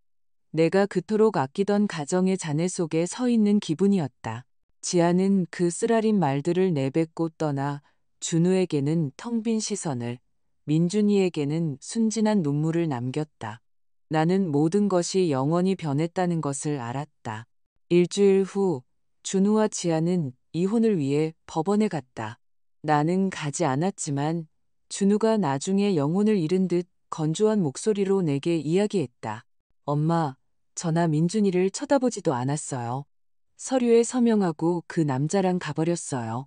Speaker 1: 내가 그토록 아끼던 가정의 잔해 속에 서 있는 기분이었다. 지아는 그 쓰라린 말들을 내뱉고 떠나 준우에게는 텅 빈 시선을, 민준이에게는 순진한 눈물을 남겼다. 나는 모든 것이 영원히 변했다는 것을 알았다. 일주일 후 준우와 지아는 이혼을 위해 법원에 갔다. 나는 가지 않았지만 준우가 나중에 영혼을 잃은 듯 건조한 목소리로 내게 이야기했다. 엄마, 저나 민준이를 쳐다보지도 않았어요. 서류에 서명하고 그 남자랑 가버렸어요.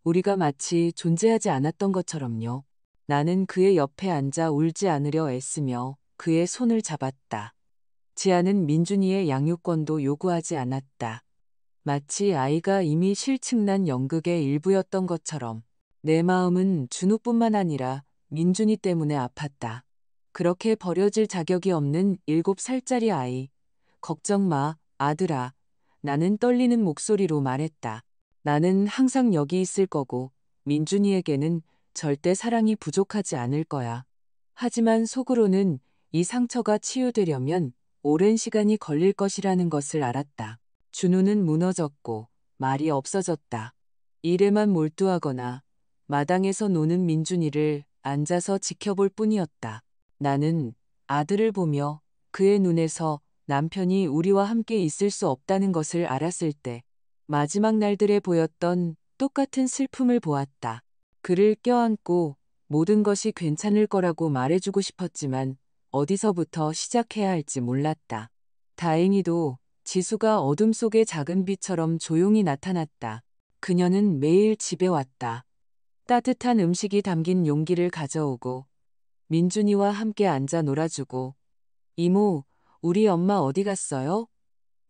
Speaker 1: 우리가 마치 존재하지 않았던 것처럼요. 나는 그의 옆에 앉아 울지 않으려 애쓰며 그의 손을 잡았다. 지아는 민준이의 양육권도 요구하지 않았다. 마치 아이가 이미 실증난 연극의 일부였던 것처럼 내 마음은 준우뿐만 아니라 민준이 때문에 아팠다. 그렇게 버려질 자격이 없는 7살짜리 아이. 걱정 마, 아들아. 나는 떨리는 목소리로 말했다. 나는 항상 여기 있을 거고 민준이에게는 절대 사랑이 부족하지 않을 거야. 하지만 속으로는 이 상처가 치유되려면 오랜 시간이 걸릴 것이라는 것을 알았다. 준우는 무너졌고 말이 없어졌다. 일에만 몰두하거나 마당에서 노는 민준이를 앉아서 지켜볼 뿐이었다. 나는 아들을 보며 그의 눈에서 남편이 우리와 함께 있을 수 없다는 것을 알았을 때 마지막 날들에 보였던 똑같은 슬픔을 보았다. 그를 껴안고 모든 것이 괜찮을 거라고 말해주고 싶었지만 어디서부터 시작해야 할지 몰랐다. 다행히도 지수가 어둠 속의 작은 빛처럼 조용히 나타났다. 그녀는 매일 집에 왔다. 따뜻한 음식이 담긴 용기를 가져오고 민준이와 함께 앉아 놀아주고 이모, 우리 엄마 어디 갔어요?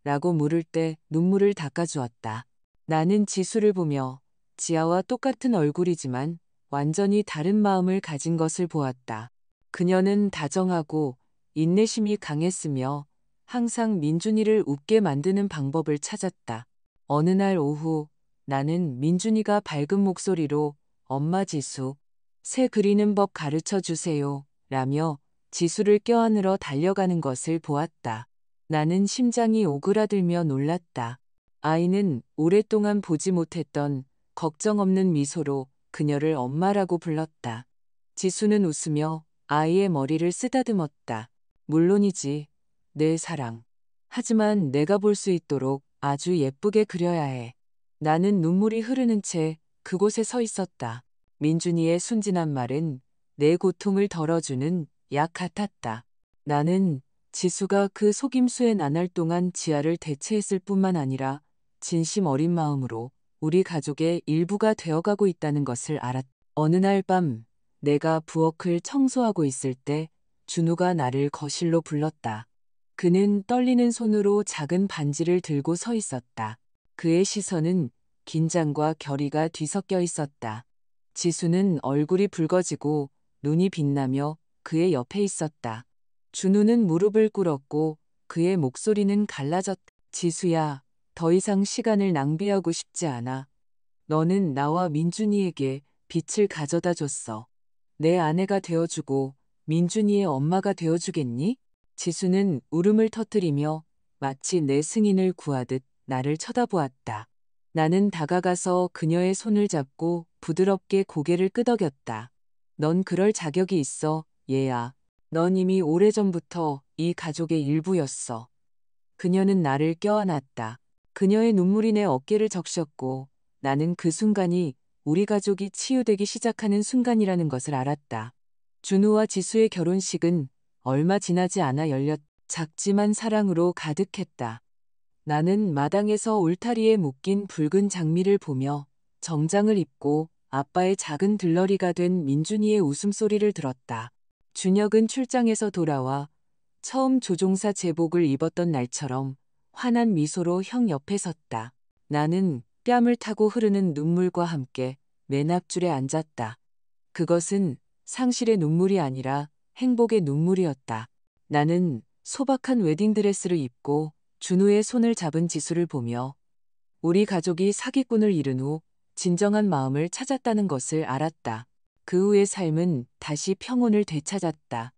Speaker 1: 라고 물을 때 눈물을 닦아주었다. 나는 지수를 보며 지아와 똑같은 얼굴이지만 완전히 다른 마음을 가진 것을 보았다. 그녀는 다정하고 인내심이 강했으며 항상 민준이를 웃게 만드는 방법을 찾았다. 어느 날 오후 나는 민준이가 밝은 목소리로 엄마 지수, 새 그리는 법 가르쳐 주세요 라며 지수를 껴안으러 달려가는 것을 보았다. 나는 심장이 오그라들며 놀랐다. 아이는 오랫동안 보지 못했던 걱정 없는 미소로 그녀를 엄마라고 불렀다. 지수는 웃으며 아이의 머리를 쓰다듬었다. 물론이지, 내 사랑. 하지만 내가 볼 수 있도록 아주 예쁘게 그려야 해. 나는 눈물이 흐르는 채 그곳에 서 있었다. 민준이의 순진한 말은 내 고통을 덜어주는 약 같았다. 나는 지수가 그 속임수에 나날 동안 지아를 대체했을 뿐만 아니라 진심 어린 마음으로 우리 가족의 일부가 되어가고 있다는 것을 알았다. 어느 날 밤 내가 부엌을 청소하고 있을 때 준우가 나를 거실로 불렀다. 그는 떨리는 손으로 작은 반지를 들고 서 있었다. 그의 시선은 긴장과 결의가 뒤섞여 있었다. 지수는 얼굴이 붉어지고 눈이 빛나며 그의 옆에 있었다. 준우는 무릎을 꿇었고 그의 목소리는 갈라졌다. 지수야, 더 이상 시간을 낭비하고 싶지 않아. 너는 나와 민준이에게 빛을 가져다 줬어. 내 아내가 되어주고 민준이의 엄마가 되어주겠니? 지수는 울음을 터뜨리며 마치 내 승인을 구하듯 나를 쳐다보았다. 나는 다가가서 그녀의 손을 잡고 부드럽게 고개를 끄덕였다. 넌 그럴 자격이 있어, 얘야. 넌 이미 오래전부터 이 가족의 일부였어. 그녀는 나를 껴안았다. 그녀의 눈물이 내 어깨를 적셨고 나는 그 순간이 우리 가족이 치유되기 시작하는 순간이라는 것을 알았다. 준우와 지수의 결혼식은 얼마 지나지 않아 열렸. 작지만 사랑으로 가득했다. 나는 마당에서 울타리에 묶인 붉은 장미를 보며 정장을 입고 아빠의 작은 들러리가 된 민준이의 웃음소리를 들었다. 준혁은 출장에서 돌아와 처음 조종사 제복을 입었던 날처럼 환한 미소로 형 옆에 섰다. 나는 뺨을 타고 흐르는 눈물과 함께 맨 앞줄에 앉았다. 그것은 상실의 눈물이 아니라 행복의 눈물이었다. 나는 소박한 웨딩드레스를 입고 준우의 손을 잡은 지수를 보며 우리 가족이 사기꾼을 잃은 후 진정한 마음을 찾았다는 것을 알았다. 그 후의 삶은 다시 평온을 되찾았다.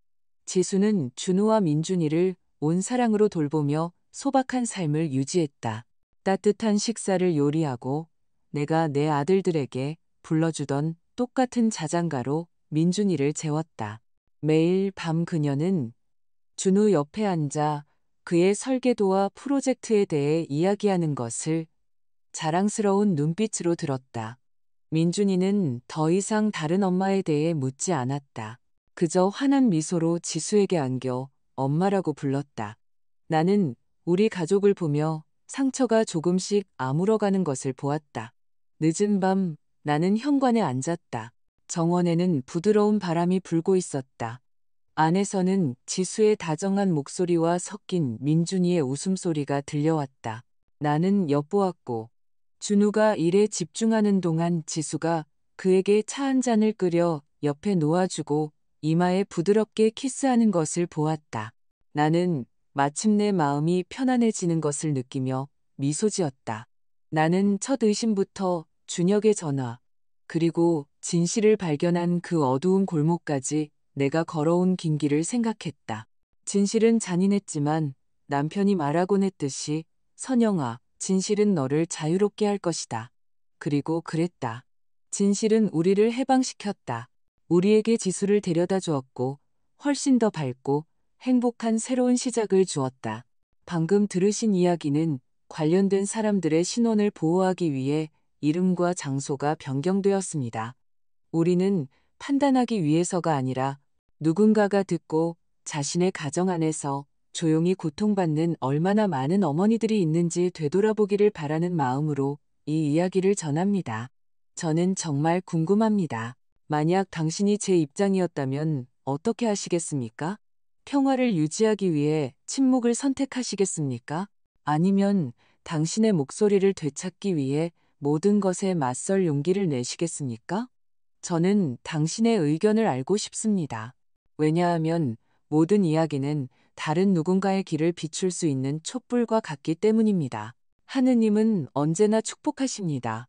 Speaker 1: 지수는 준우와 민준이를 온 사랑으로 돌보며 소박한 삶을 유지했다. 따뜻한 식사를 요리하고 내가 내 아들들에게 불러주던 똑같은 자장가로 민준이를 재웠다. 매일 밤 그녀는 준우 옆에 앉아 그의 설계도와 프로젝트에 대해 이야기하는 것을 자랑스러운 눈빛으로 들었다. 민준이는 더 이상 다른 엄마에 대해 묻지 않았다. 그저 환한 미소로 지수에게 안겨 엄마라고 불렀다. 나는 우리 가족을 보며 상처가 조금씩 아물어가는 것을 보았다. 늦은 밤 나는 현관에 앉았다. 정원에는 부드러운 바람이 불고 있었다. 안에서는 지수의 다정한 목소리와 섞인 민준이의 웃음소리가 들려왔다. 나는 엿보았고 준우가 일에 집중하는 동안 지수가 그에게 차 한 잔을 끓여 옆에 놓아주고 이마에 부드럽게 키스하는 것을 보았다. 나는 마침내 마음이 편안해지는 것을 느끼며 미소 지었다. 나는 첫 의심부터 준혁의 전화, 그리고 진실을 발견한 그 어두운 골목까지 내가 걸어온 긴 길을 생각했다. 진실은 잔인했지만 남편이 말하곤 했듯이 선영아, 진실은 너를 자유롭게 할 것이다. 그리고 그랬다. 진실은 우리를 해방시켰다. 우리에게 지수를 데려다 주었고 훨씬 더 밝고 행복한 새로운 시작을 주었다. 방금 들으신 이야기는 관련된 사람들의 신원을 보호하기 위해 이름과 장소가 변경되었습니다. 우리는 판단하기 위해서가 아니라 누군가가 듣고 자신의 가정 안에서 조용히 고통받는 얼마나 많은 어머니들이 있는지 되돌아보기를 바라는 마음으로 이 이야기를 전합니다. 저는 정말 궁금합니다. 만약 당신이 제 입장이었다면 어떻게 하시겠습니까? 평화를 유지하기 위해 침묵을 선택하시겠습니까? 아니면 당신의 목소리를 되찾기 위해 모든 것에 맞설 용기를 내시겠습니까? 저는 당신의 의견을 알고 싶습니다. 왜냐하면 모든 이야기는 다른 누군가의 길을 비출 수 있는 촛불과 같기 때문입니다. 하느님은 언제나 축복하십니다.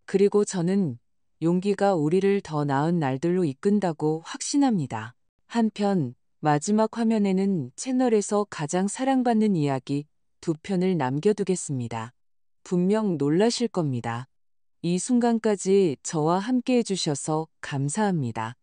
Speaker 1: 그리고 저는 용기가 우리를 더 나은 날들로 이끈다고 확신합니다. 한편 마지막 화면에는 채널에서 가장 사랑받는 이야기 2편을 남겨두겠습니다. 분명 놀라실 겁니다. 이 순간까지 저와 함께 해주셔서 감사합니다.